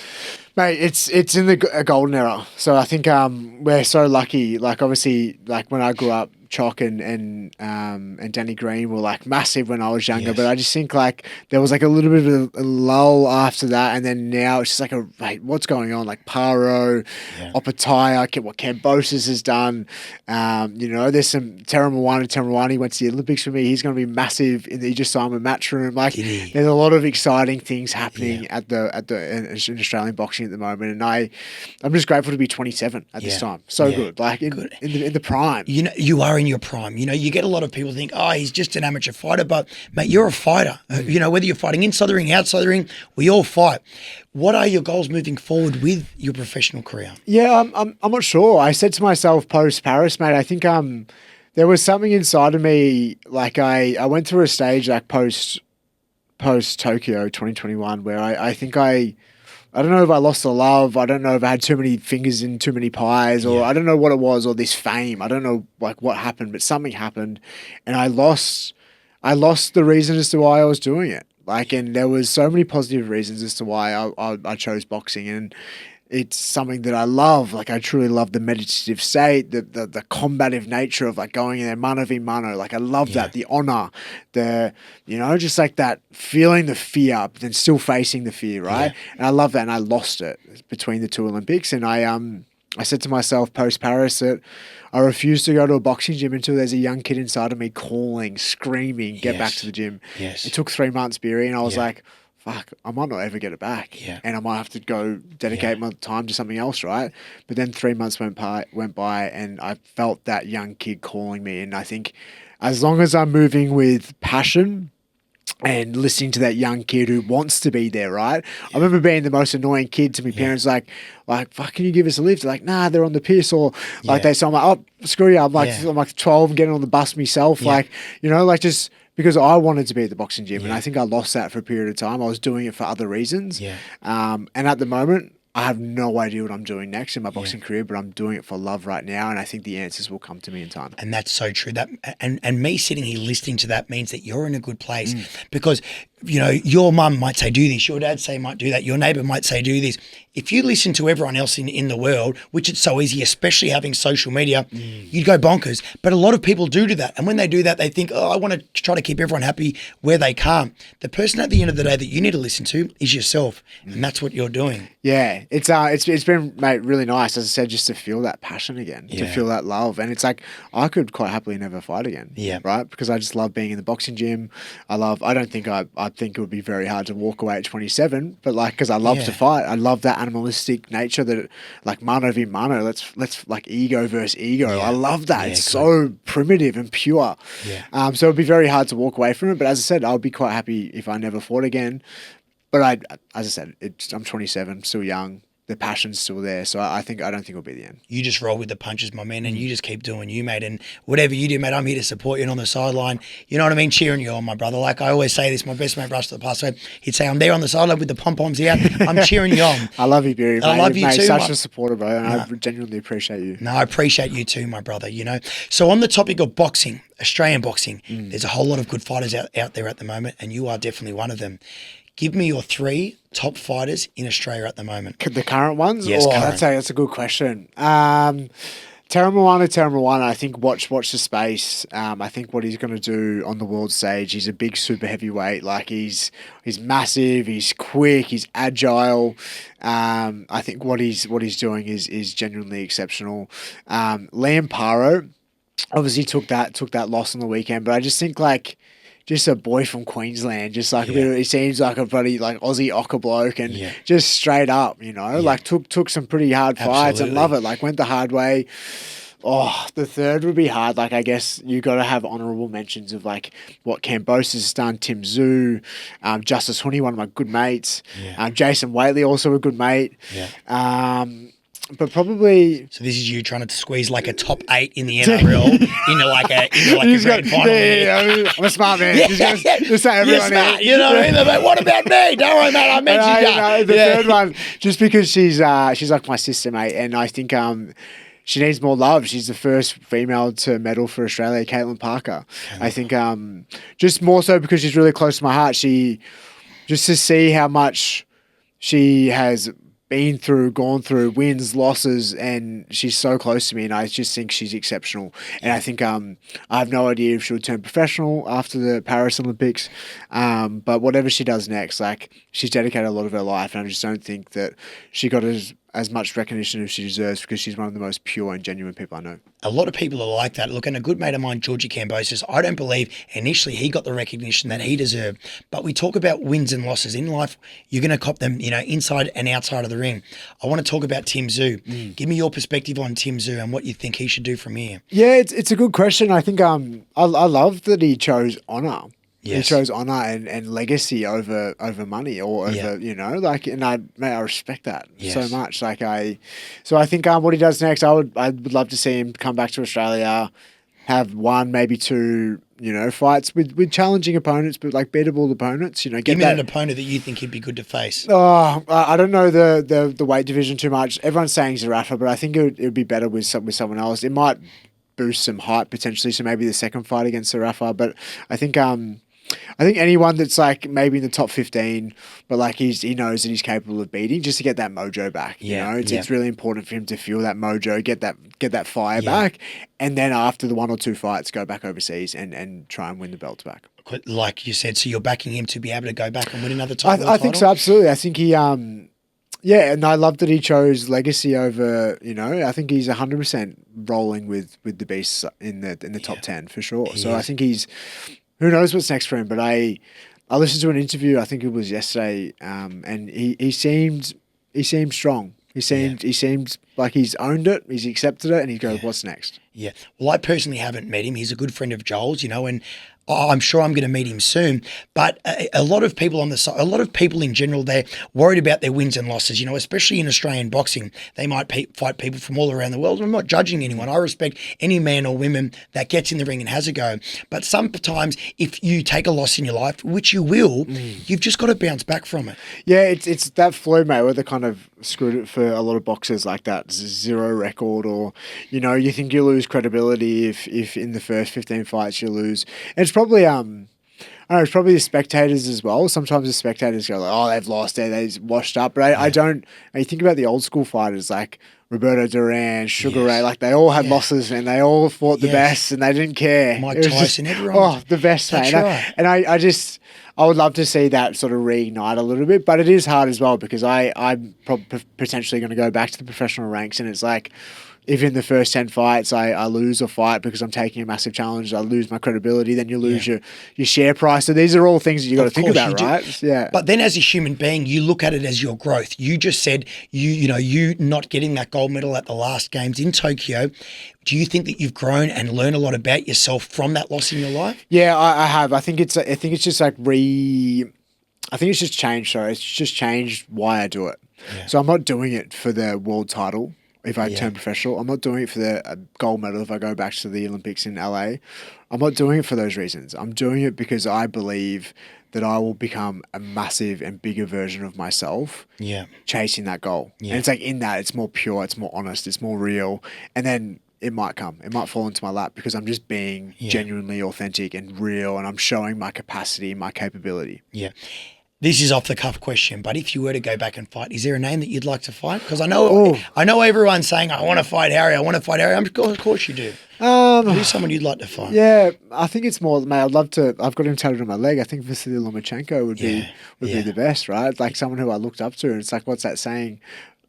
S2: Mate, it's in the golden era. So I think we're so lucky. Like, obviously, like when I grew up, Chalk and Danny Green were like massive when I was younger, but I just think like there was like a little bit of a lull after that, and then now it's just like what's going on? Like Paro, Opataya, what Cambosis has done. You know, there's some Teramawani went to the Olympics for me. He's going to be massive. He just signed with Matchroom. Like, there's a lot of exciting things happening in Australian boxing at the moment, and I'm just grateful to be 27 at this time. So good, like in the prime.
S1: You know, you are in your prime. You know, you get a lot of people think, oh, he's just an amateur fighter, but mate, you're a fighter. You know, whether you're fighting inside the ring, outside the ring, we all fight. What are your goals moving forward with your professional career? Yeah,
S2: I'm not sure. I said to myself post Paris, mate, I think there was something inside of me, like I went through a stage like post Tokyo 2021 where I think I don't know if I lost the love. I don't know if I had too many fingers in too many pies, or I don't know what it was, or this fame. I don't know like what happened, but something happened, and I lost the reason as to why I was doing it. Like, and there was so many positive reasons as to why I chose boxing, and it's something that I love. Like, I truly love the meditative state, the combative nature of like going in there mano v mano. Like, I love that, the honor, just like that feeling the fear, but then still facing the fear, right? And I love that, and I lost it between the two Olympics. And I said to myself post Paris that I refuse to go to a boxing gym until there's a young kid inside of me calling, screaming, get back to the gym. It took 3 months, Beery, and I was like, fuck, I might not ever get it back. And I might have to go dedicate my time to something else, right? But then 3 months went by and I felt that young kid calling me. And I think as long as I'm moving with passion and listening to that young kid who wants to be there, right? I remember being the most annoying kid to my parents, like, fuck, can you give us a lift? They're like, nah, they're on the piss, or like so I'm like, oh, screw you. I'm like 12 and getting on the bus myself, like, you know, like just because I wanted to be at the boxing gym, and I think I lost that for a period of time. I was doing it for other reasons, and at the moment, I have no idea what I'm doing next in my boxing career, but I'm doing it for love right now, and I think the answers will come to me in time.
S1: And that's so true. That and me sitting here listening to that means that you're in a good place, because you know your mum might say do this, your dad might do that, your neighbour might say do this. If you listen to everyone else in the world, which it's so easy, especially having social media, you'd go bonkers. But a lot of people do that, and when they do that, they think, oh, I want to try to keep everyone happy where they can't. The person at the end of the day that you need to listen to is yourself, and that's what you're doing.
S2: Yeah, it's been, mate, really nice, as I said, just to feel that passion again, to feel that love. And it's like, I could quite happily never fight again, right? Because I just love being in the boxing gym. I think it would be very hard to walk away at 27, but like, because I love to fight. I love that animalistic nature that, like, mano v mano, let's like ego versus ego. I love that. It's so primitive and pure. So it'd be very hard to walk away from it. But as I said, I would be quite happy if I never fought again. But as I said, I'm 27, still young. the passion's still there. So I don't think it'll be the end.
S1: You just roll with the punches, my man, and you just keep doing you, mate. And whatever you do, mate, I'm here to support you and on the sideline. You know what I mean? Cheering you on, my brother. Like I always say this, my best mate Russ to the past, so he'd say, I'm there on the sideline with the pom-poms out. I'm cheering you on.
S2: I love you, Beery.
S1: I love you
S2: mate,
S1: too.
S2: Such a supporter, bro. And I genuinely appreciate you.
S1: No, I appreciate you too, my brother, you know. So on the topic of boxing, Australian boxing, there's a whole lot of good fighters out there at the moment, and you are definitely one of them. Give me your 3 top fighters in Australia at the moment.
S2: The current ones?
S1: Yes, current.
S2: That's a good question. Terra I think watch the space. I think what he's going to do on the world stage, he's a big super heavyweight. Like he's massive, he's quick, he's agile. I think what he's doing is genuinely exceptional. Liam Paro obviously took that loss on the weekend, but I just think like just a boy from Queensland, just like he seems like a bloody like Aussie ochre bloke, and just straight up, you know, like took some pretty hard fights and love it. Like went the hard way. Oh, the third would be hard. Like I guess you got to have honourable mentions of like what Cambosis has done, Tim Zhu, Justice Honey, one of my good mates, Jason Waitley, also a good mate. But probably.
S1: So this is you trying to squeeze like a top 8 in the NRL into like a grand final.
S2: I'm a smart man. Just say everyone
S1: smart, you know what I mean? Like, what about me? Don't worry, mate. I mentioned you.
S2: The third one, just because she's like my sister, mate, and I think she needs more love. She's the first female to medal for Australia, Caitlin Parker. I think just more so because she's really close to my heart. Just to see how much she has gone through wins, losses, and she's so close to me, and I just think she's exceptional. And I think I have no idea if she'll turn professional after the Paris Olympics, but whatever she does next, like she's dedicated a lot of her life, and I just don't think that she got as much recognition as she deserves because she's one of the most pure and genuine people I know.
S1: A lot of people are like that. Look, and a good mate of mine, Georgie Cambosis, I don't believe initially he got the recognition that he deserved. But we talk about wins and losses. In life, you're going to cop them, you know, inside and outside of the ring. I want to talk about Tim Zhu. Give me your perspective on Tim Zhu and what you think he should do from here.
S2: Yeah, it's a good question. I think I love that he chose honour.
S1: Yes.
S2: He chose honour and legacy over money or over, you know, like, and I respect that so much. Like so I think what he does next, I would love to see him come back to Australia, have 1, maybe 2, you know, fights with challenging opponents, but like beatable opponents, you know.
S1: Give me an opponent that you think he'd be good to face.
S2: Oh, I don't know the weight division too much. Everyone's saying Zarafa, but I think it would be better with someone else. It might boost some hype potentially, so maybe the second fight against Zarafa, but I think anyone that's like maybe in the top 15, but like he knows that he's capable of beating, just to get that mojo back. You know, it's really important for him to feel that mojo, get that fire back, and then after the 1 or 2 fights, go back overseas and try and win the belts back.
S1: Like you said, so you're backing him to be able to go back and win another title.
S2: I think so, absolutely. I think he and I love that he chose legacy over, you know, I think he's 100% rolling with the beasts in the top 10 for sure. I think who knows what's next for him, but I listened to an interview, I think it was yesterday, and he seemed strong. He seemed like he's owned it, he's accepted it, and he goes, what's next? Yeah.
S1: Well, I personally haven't met him. He's a good friend of Joel's, you know, and I'm sure I'm going to meet him soon. But a lot of people on the side, a lot of people in general, they're worried about their wins and losses, you know, especially in Australian boxing. They might fight people from all around the world. I'm not judging anyone. I respect any man or woman that gets in the ring and has a go. But sometimes if you take a loss in your life, which you will, you've just got to bounce back from it.
S2: Yeah, it's that Floyd Mayweather kind of screwed it for a lot of boxers, like that 0 record, or, you know, you think you lose credibility if in the first 15 fights you lose. And it's probably I don't know, it's probably the spectators as well. Sometimes the spectators go like, oh, they've lost it, they've washed up. But I don't. You think about the old school fighters like Roberto Duran, Sugar Ray, like they all had losses and they all fought the best and they didn't care.
S1: Mike Tyson, everyone.
S2: The best,
S1: That's
S2: mate.
S1: right.
S2: And I would love to see that sort of reignite a little bit, but it is hard as well because I'm potentially going to go back to the professional ranks, and it's like, if in the first 10 fights I lose a fight because I'm taking a massive challenge, I lose my credibility, then you lose your share price. So these are all things that you got to think about, right? Yeah.
S1: But then as a human being, you look at it as your growth. You just said you not getting that gold medal at the last games in Tokyo. Do you think that you've grown and learned a lot about yourself from that loss in your life?
S2: Yeah, I have. I think it's just like I think it's just changed. Sorry, it's just changed why I do it.
S1: Yeah.
S2: So I'm not doing it for the world title if I
S1: Yeah.
S2: turn professional. I'm not doing it for the gold medal if I go back to the Olympics in LA. I'm not doing it for those reasons. I'm doing it because I believe that I will become a massive and bigger version of myself
S1: Yeah.
S2: chasing that goal.
S1: Yeah.
S2: And it's like in that, it's more pure, it's more honest, it's more real. And then it might come. It might fall into my lap because I'm just being genuinely authentic and real, and I'm showing my capacity, my capability.
S1: Yeah. This is off the cuff question, but if you were to go back and fight, is there a name that you'd like to fight? Because I know everyone's saying, I want to fight Harry. Of course you do. Who's someone you'd like to fight?
S2: Yeah, I think it's more, mate, I'd love to, I've got him tattooed on my leg. I think Vasily Lomachenko would be the best, right? Like someone who I looked up to, and it's like, what's that saying?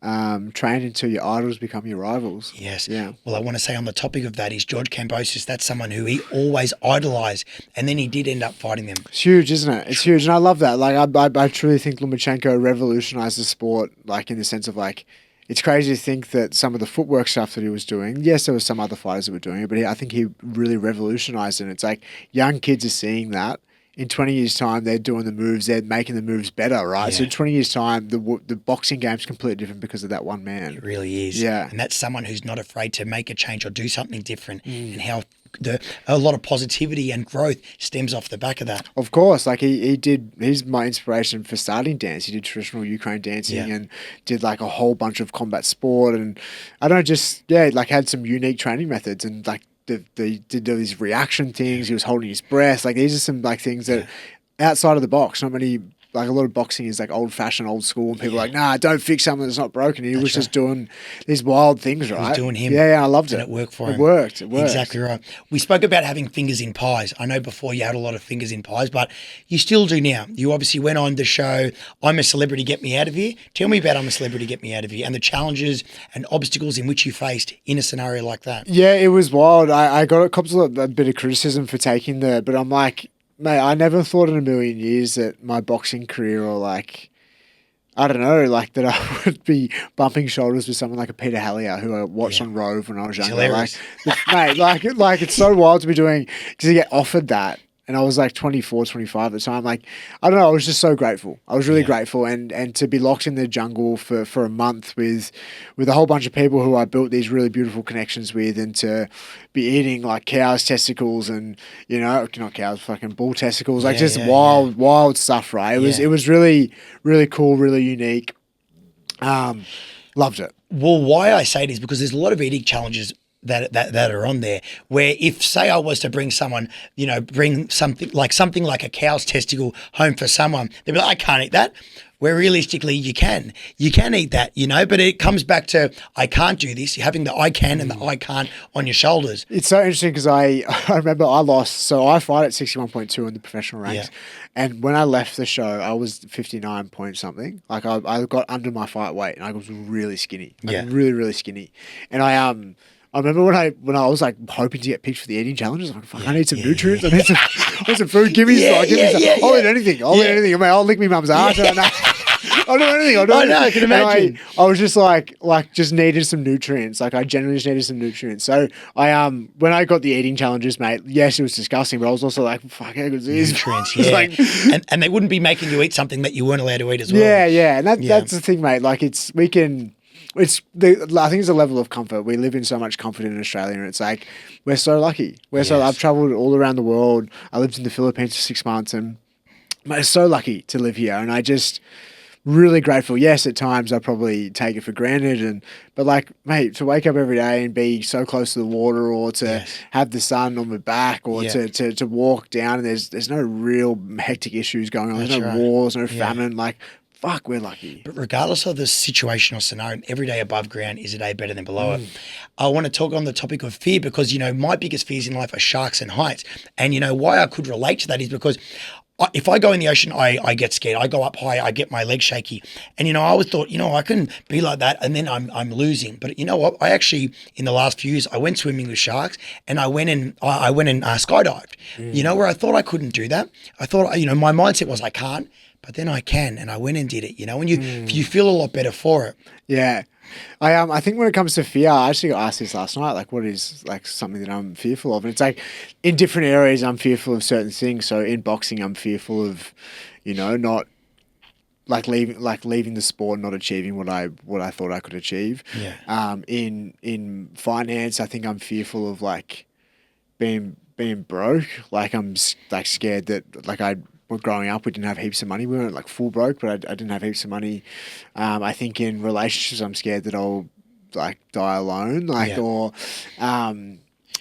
S2: Train until your idols become your rivals.
S1: Yes.
S2: Yeah.
S1: Well, I want to say on the topic of that is George Kambosos. That's someone who he always idolised, and then he did end up fighting them.
S2: It's huge, isn't it? It's huge, and I love that. Like, I truly think Lomachenko revolutionised the sport, like in the sense of like, it's crazy to think that some of the footwork stuff that he was doing, yes, there was some other fighters that were doing it, but I think he really revolutionised it. And it's like young kids are seeing that. In 20 years' time, they're doing the moves, they're making the moves better, right?
S1: Yeah.
S2: So in 20 years' time, the boxing game's completely different because of that one man.
S1: It really is.
S2: Yeah.
S1: And that's someone who's not afraid to make a change or do something different, and how a lot of positivity and growth stems off the back of that.
S2: Of course, like he's my inspiration for starting dance. He did traditional Ukraine dancing and did like a whole bunch of combat sport, and I don't like had some unique training methods, and like they did these reaction things. He was holding his breath. Like these are some like things that outside of the box, not many. Like a lot of boxing is like old fashioned, old school, and people are like, nah, don't fix something that's not broken. He was just doing these wild things, right?
S1: He was doing him.
S2: Yeah, I loved it.
S1: And it worked for him.
S2: It worked.
S1: Exactly right. We spoke about having fingers in pies. I know before you had a lot of fingers in pies, but you still do now. You obviously went on the show, I'm a Celebrity, Get Me Out of Here. Tell me about I'm a Celebrity, Get Me Out of Here and the challenges and obstacles in which you faced in a scenario like that.
S2: Yeah, it was wild. I got a bit of criticism for taking but I'm like, mate, I never thought in a million years that my boxing career or like, I don't know, like that I would be bumping shoulders with someone like a Peter Hallier who I watched on Rove when I was younger.
S1: Hilarious.
S2: Mate, like it's so wild to be doing, to get offered that. And I was like 24, 25 at the time. Like, I don't know, I was just so grateful. I was really grateful. And to be locked in the jungle for a month with a whole bunch of people who I built these really beautiful connections with, and to be eating like cows' testicles and, you know, not cows, fucking bull testicles, like wild stuff, right? It was really, really cool, really unique. Loved it.
S1: Well, why I say it is because there's a lot of eating challenges that are on there, where if say I was to bring someone, you know, bring something like a cow's testicle home for someone, they'd be like, I can't eat that. Where realistically you can eat that, you know, but it comes back to I can't do this. You're having the I can and the I can't on your shoulders.
S2: It's so interesting because I remember I lost, so I fight at 61.2 in the professional ranks, and when I left the show, I was 59 point something. Like I got under my fight weight, and I was really skinny, really, really skinny, and I remember when I was like hoping to get picked for the eating challenges. I'm like, fuck, I need some nutrients. I need some food. Give me some. I'll eat anything. I'll eat anything. I mean, I'll lick my mum's ass. I'll do anything. I'll do anything.
S1: I can imagine.
S2: I was just like just needed some nutrients. Like I genuinely just needed some nutrients. So when I got the eating challenges, mate, yes, it was disgusting, but I was also like, fuck, how good is this?
S1: Nutrients, yeah.
S2: Like,
S1: and they wouldn't be making you eat something that you weren't allowed to eat as well.
S2: Yeah. And that's the thing, mate. Like I think it's a level of comfort. We live in so much comfort in Australia, and it's like we're so lucky. I've traveled all around the world. I lived in the Philippines for 6 months, and I'm so lucky to live here. And I just really grateful. Yes, at times I probably take it for granted, but like, mate, to wake up every day and be so close to the water, or to have the sun on my back, or to walk down, and there's no real hectic issues going on. There's no wars, no famine. Like, fuck, we're lucky.
S1: But regardless of the situational scenario, every day above ground is a day better than below it. I want to talk on the topic of fear because, you know, my biggest fears in life are sharks and heights. And, you know, why I could relate to that is because if I go in the ocean, I get scared. I go up high, I get my legs shaky. And, you know, I always thought, you know, I can be like that and then I'm losing. But you know what? I actually, in the last few years, I went swimming with sharks, and I went and skydived, you know, where I thought I couldn't do that. I thought, you know, my mindset was I can't, but then I can, and I went and did it, you know, and you feel a lot better for it.
S2: Yeah. I think when it comes to fear, I actually got asked this last night, like what is like something that I'm fearful of? And it's like in different areas I'm fearful of certain things. So in boxing I'm fearful of, you know, not leaving the sport, not achieving what I thought I could achieve.
S1: Yeah.
S2: In finance, I think I'm fearful of like being broke. Like like scared that like well, growing up, we didn't have heaps of money. We weren't like full broke, but I didn't have heaps of money. I think in relationships, I'm scared that I'll like die alone. Like,
S1: Yeah.
S2: or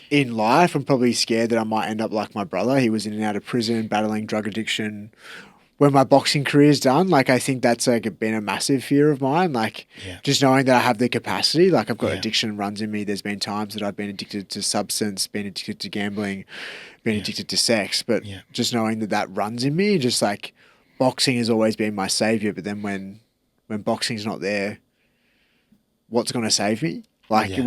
S2: in life, I'm probably scared that I might end up like my brother. He was in and out of prison, battling drug addiction. When my boxing career's done, like I think that's like been a massive fear of mine. Like
S1: Yeah.
S2: just knowing that I have the capacity, like I've got
S1: Yeah.
S2: addiction runs in me. There's been times that I've been addicted to substance, been addicted to gambling, been addicted to sex, but
S1: Yeah.
S2: just knowing that that runs in me, just like boxing has always been my savior. But then when boxing's not there, what's going to save me? Like,
S1: Yeah.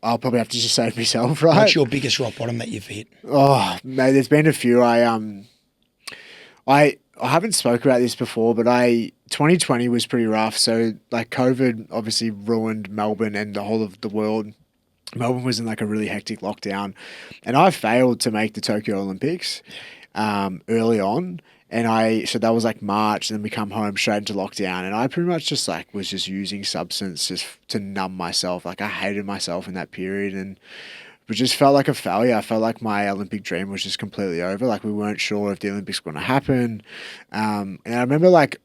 S2: I'll probably have to just save myself, right?
S1: What's your biggest rock bottom that you've hit?
S2: Oh, mate, there's been a few. I haven't spoke about this before, but 2020 was pretty rough. So like COVID obviously ruined Melbourne and the whole of the world. Melbourne was in like a really hectic lockdown, and I failed to make the Tokyo Olympics early on. And so that was like March, and then we come home straight into lockdown, and I pretty much just like was just using substance just to numb myself. Like I hated myself in that period, and it just felt like a failure. I felt like my Olympic dream was just completely over. Like we weren't sure if the Olympics were going to happen. And I remember like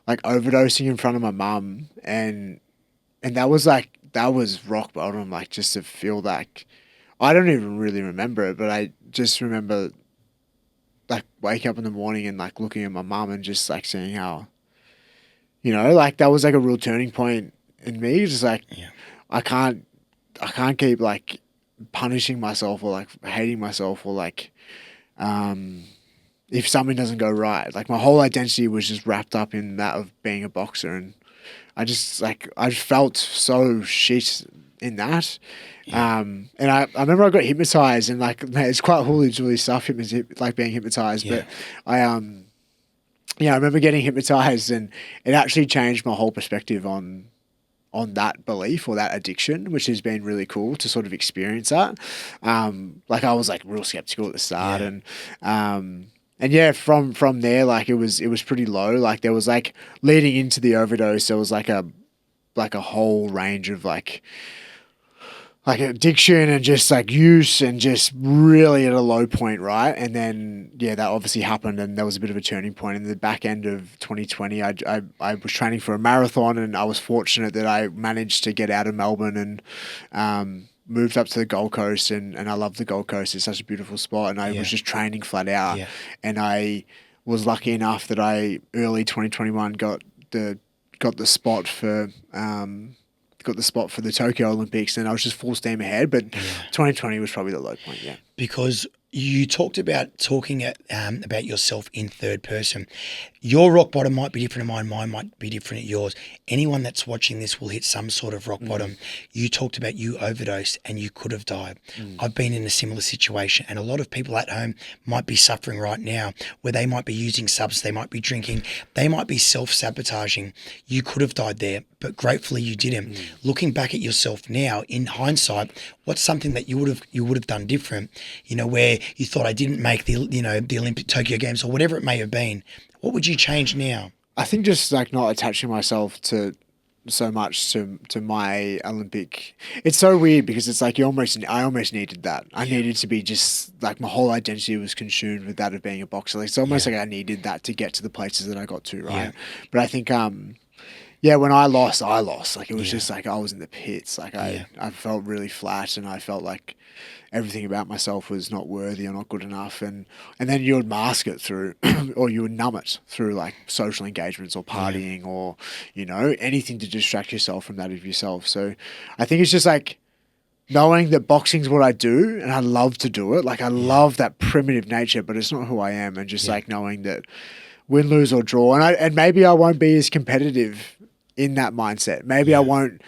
S2: overdosing in front of my mum, and that was rock bottom. Like just to feel like, I don't even really remember it, but I just remember like waking up in the morning and like looking at my mum and just like seeing how, like that was like a real turning point in me. Just like,
S1: Yeah.
S2: I can't keep like punishing myself or like hating myself or like if something doesn't go right. Like my whole identity was just wrapped up in that of being a boxer, and I felt so shit in that.
S1: Yeah.
S2: And I remember I got hypnotized, and like man, it's quite hooligan stuff, like being hypnotized.
S1: Yeah.
S2: But I remember getting hypnotized, and it actually changed my whole perspective on that belief or that addiction, which has been really cool to sort of experience that. Like I was like real skeptical at the start,
S1: Yeah.
S2: and yeah, from there, like it was pretty low. Like there was like leading into the overdose, there was like a whole range of like addiction and just like use and just really at a low point, right? And then yeah, that obviously happened, and there was a bit of a turning point in the back end of 2020. I was training for a marathon, and I was fortunate that I managed to get out of Melbourne and moved up to the Gold Coast, and I love the Gold Coast. It's such a beautiful spot, and I was just training flat out.
S1: Yeah.
S2: And I was lucky enough that I early 2021 got the spot for the Tokyo Olympics, and I was just full steam ahead. But 2020 was probably the low point. Yeah,
S1: Because you talked about talking about yourself in third person. Your rock bottom might be different to mine. Mine might be different to yours. Anyone that's watching this will hit some sort of rock bottom. You talked about you overdosed and you could have died. I've been in a similar situation, and a lot of people at home might be suffering right now where they might be using subs, they might be drinking, they might be self-sabotaging. You could have died there, but gratefully you didn't. Looking back at yourself now, in hindsight, what's something that you would have done different? Where you thought I didn't make the Olympic Tokyo Games or whatever it may have been. What would you change now?
S2: I think just like not attaching myself to so much to my Olympic. It's so weird because it's like I almost needed that. I needed to be just like my whole identity was consumed with that of being a boxer. Like it's almost like I needed that to get to the places that I got to, right?
S1: Yeah.
S2: But I think when I lost. Like it was just like I was in the pits. Like I felt really flat, and I felt like everything about myself was not worthy or not good enough, and then you would mask it through or you would numb it through like social engagements or partying or anything to distract yourself from that of yourself. So I think it's just like knowing that boxing's what I do, and I love to do it. Like I love that primitive nature, but it's not who I am, and just like knowing that win, lose or draw, and maybe I won't be as competitive in that mindset. Maybe I won't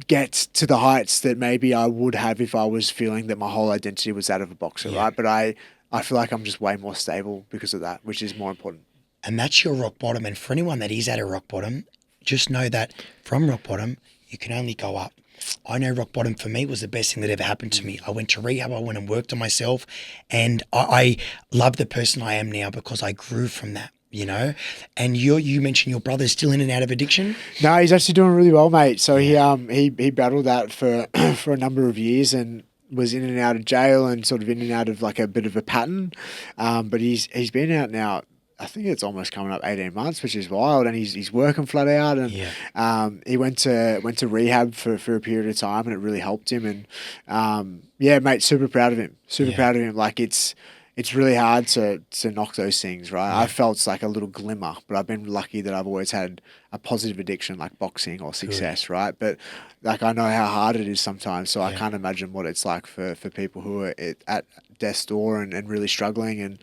S2: get to the heights that maybe I would have if I was feeling that my whole identity was that of a boxer, right? But I feel like I'm just way more stable because of that, which is more important.
S1: And that's your rock bottom. And for anyone that is at a rock bottom, just know that from rock bottom, you can only go up. I know rock bottom for me was the best thing that ever happened to me. I went to rehab, I went and worked on myself, and I love the person I am now because I grew from that. you know, and you mentioned your brother's still in and out of addiction.
S2: No, he's actually doing really well, mate. So he battled that for for a number of years and was in and out of jail and sort of in and out of like a bit of a pattern. But he's been out now. I think it's almost coming up 18 months, which is wild, and he's working flat out. And he went to rehab for a period of time, and it really helped him. And mate, super proud of him. Proud of him. Like it's really hard to knock those things, right? I felt like a little glimmer, but I've been lucky that I've always had a positive addiction like boxing or success, right? But like I know how hard it is sometimes, so I can't imagine what it's like for people who are at death's door and really struggling. And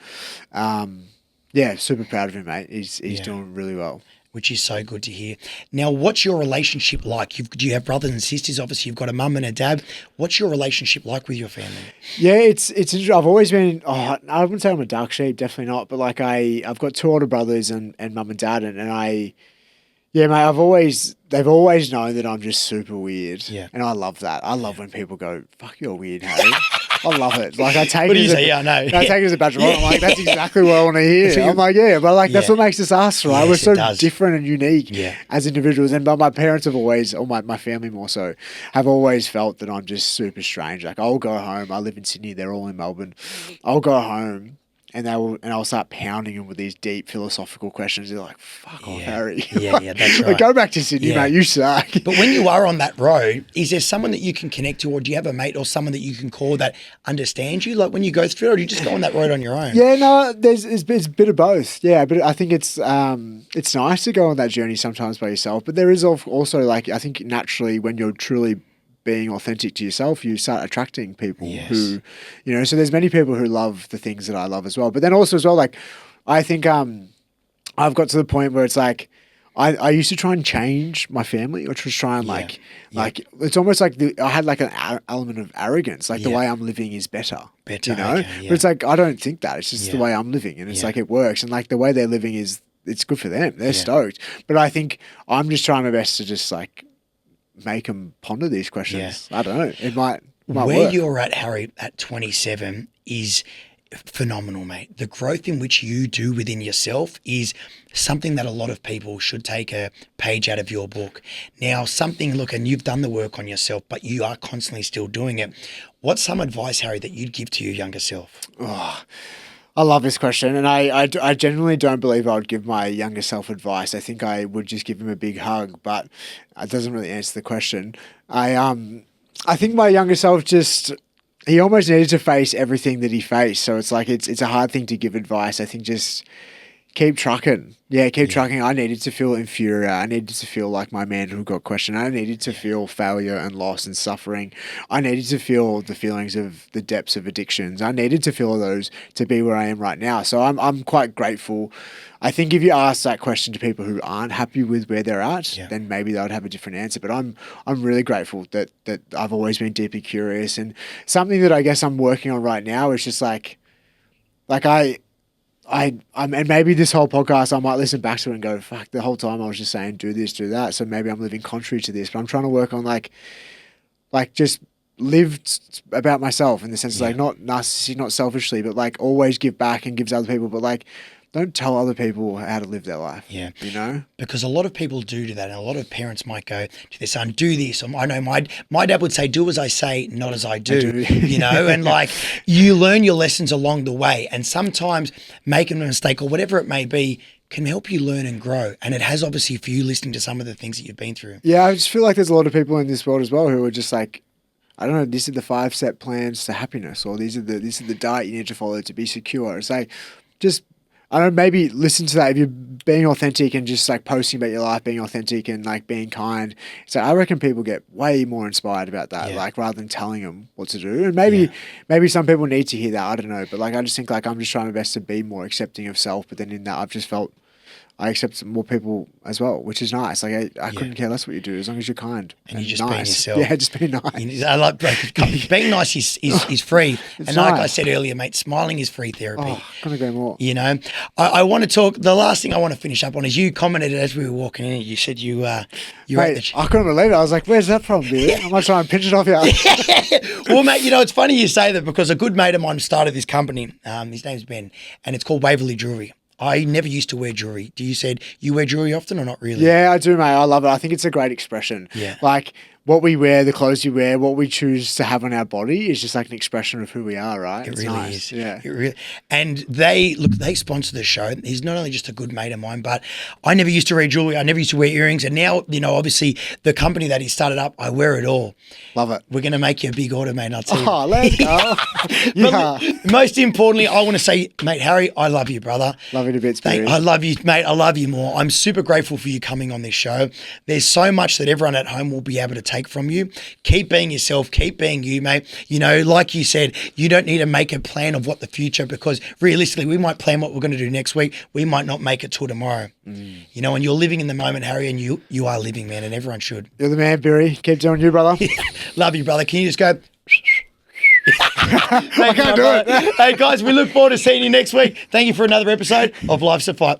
S2: super proud of him, mate. He's doing really well.
S1: Which is so good to hear. Now, what's your relationship like? Do you have brothers and sisters? Obviously, you've got a mum and a dad. What's your relationship like with your family?
S2: Yeah, it's interesting. I've always been, I wouldn't say I'm a dark sheep, definitely not. But like I've got two older brothers and mum and dad. And mate, they've always known that I'm just super weird. Yeah. And I love that. I love when people go, fuck, you're weird, Harry. I love it. Like I take it as a badge of honor. I'm like, that's exactly what I want to hear. I'm like, but like that's what makes us us, right? We're so different and unique as individuals. And but my parents have always, or my family more so, have always felt that I'm just super strange. Like I'll go home. I live in Sydney. They're all in Melbourne. I'll go home. And I'll start pounding them with these deep philosophical questions. They're like, fuck off, Harry.
S1: That's right.
S2: Like, go back to Sydney, mate. You suck.
S1: But when you are on that road, is there someone that you can connect to, or do you have a mate or someone that you can call that understands you? Like when you go through it, or do you just go on that road on your own?
S2: Yeah, no, it's a bit of both. Yeah, but I think it's nice to go on that journey sometimes by yourself. But there is also like, I think naturally when you're truly being authentic to yourself, you start attracting people who, you know, so there's many people who love the things that I love as well. But then also as well, like, I think I've got to the point where it's like, I used to try and change my family, or just try and like it's almost like I had like an element of arrogance, like the way I'm living is better, you know? Okay, but it's like, I don't think that. It's just the way I'm living, and it's like, it works. And like the way they're living it's good for them. They're stoked. But I think I'm just trying my best to just like, make them ponder these questions. I don't know. It might
S1: Where
S2: work.
S1: You're at, Harry, at 27 is phenomenal, mate. The growth in which you do within yourself is something that a lot of people should take a page out of your book. Now, and you've done the work on yourself, but you are constantly still doing it. What's some advice, Harry, that you'd give to your younger self?
S2: Oh, I love this question, and I genuinely don't believe I would give my younger self advice. I think I would just give him a big hug, but it doesn't really answer the question. I think my younger self he almost needed to face everything that he faced. So it's like it's a hard thing to give advice. I think just keep trucking. Keep trucking. I needed to feel inferior. I needed to feel like my man who got questioned. I needed to feel failure and loss and suffering. I needed to feel the feelings of the depths of addictions. I needed to feel those to be where I am right now. So I'm quite grateful. I think if you ask that question to people who aren't happy with where they're at, then maybe they would have a different answer. But I'm really grateful that I've always been deeply curious. And something that I guess I'm working on right now is just like and maybe this whole podcast, I might listen back to it and go, fuck, the whole time I was just saying, do this, do that. So maybe I'm living contrary to this, but I'm trying to work on like just live about myself in the sense of like not narcissistic, not selfishly, but like always give back and gives other people, but like don't tell other people how to live their life. Yeah. You know?
S1: Because a lot of people do that. And a lot of parents might go to their son, do this. Or I know my dad would say, do as I say, not as I do. You know? And like you learn your lessons along the way. And sometimes making a mistake or whatever it may be can help you learn and grow. And it has obviously for you listening to some of the things that you've been through.
S2: Yeah, I just feel like there's a lot of people in this world as well who are just like, I don't know, these are the 5-step plans to happiness, or this is the diet you need to follow to be secure. It's like just I don't know, maybe listen to that if you're being authentic and just like posting about your life, being authentic and like being kind. So I reckon people get way more inspired about that, like rather than telling them what to do. And maybe some people need to hear that. I don't know. But like, I just think like I'm just trying my best to be more accepting of self. But then in that, I've just felt I accept more people as well, which is nice. Like I couldn't care less what you do as long as you're kind
S1: and you're just
S2: nice.
S1: Being yourself.
S2: Yeah, just being nice.
S1: I like being nice is free, and
S2: nice.
S1: Like I said earlier, mate, smiling is free therapy.
S2: Oh, couldn't agree more.
S1: You know, I want to talk. The last thing I want to finish up on is you commented as we were walking in. You said you
S2: Mate, I couldn't believe it. I was like, "Where's that from, Beery? I might try and pinch it off you."
S1: Well, mate, you know it's funny you say that because a good mate of mine started this company. His name's Ben, and it's called Waverley Jewelry. I never used to wear jewelry. You said you wear jewelry often or not really?
S2: Yeah, I do, mate. I love it. I think it's a great expression.
S1: Yeah.
S2: Like what we wear, the clothes you wear, what we choose to have on our body is just like an expression of who we are, right?
S1: It
S2: It's
S1: really
S2: nice.
S1: is.
S2: Yeah.
S1: It really, and they sponsor the show. He's not only just a good mate of mine, but I never used to wear jewelry. I never used to wear earrings. And now, obviously the company that he started up, I wear it all.
S2: Love it.
S1: We're going to make you a big order, mate. I'll tell you.
S2: Oh, let's go. Yeah.
S1: But most importantly, I want to say, mate, Harry, I love you, brother.
S2: Love you to bits, Beery.
S1: I love you, mate. I love you more. I'm super grateful for you coming on this show. There's so much that everyone at home will be able to take from you. Keep being yourself. Keep being you, mate. Like you said, you don't need to make a plan of what the future, because realistically, we might plan what we're going to do next week. We might not make it till tomorrow. And you're living in the moment, Harry, and you are living, man, and everyone should.
S2: You're the man, Beery. Keep doing you, brother.
S1: Love you, brother. Can you just go?
S2: I can't do it.
S1: Hey, guys, we look forward to seeing you next week. Thank you for another episode of Life's a Fight.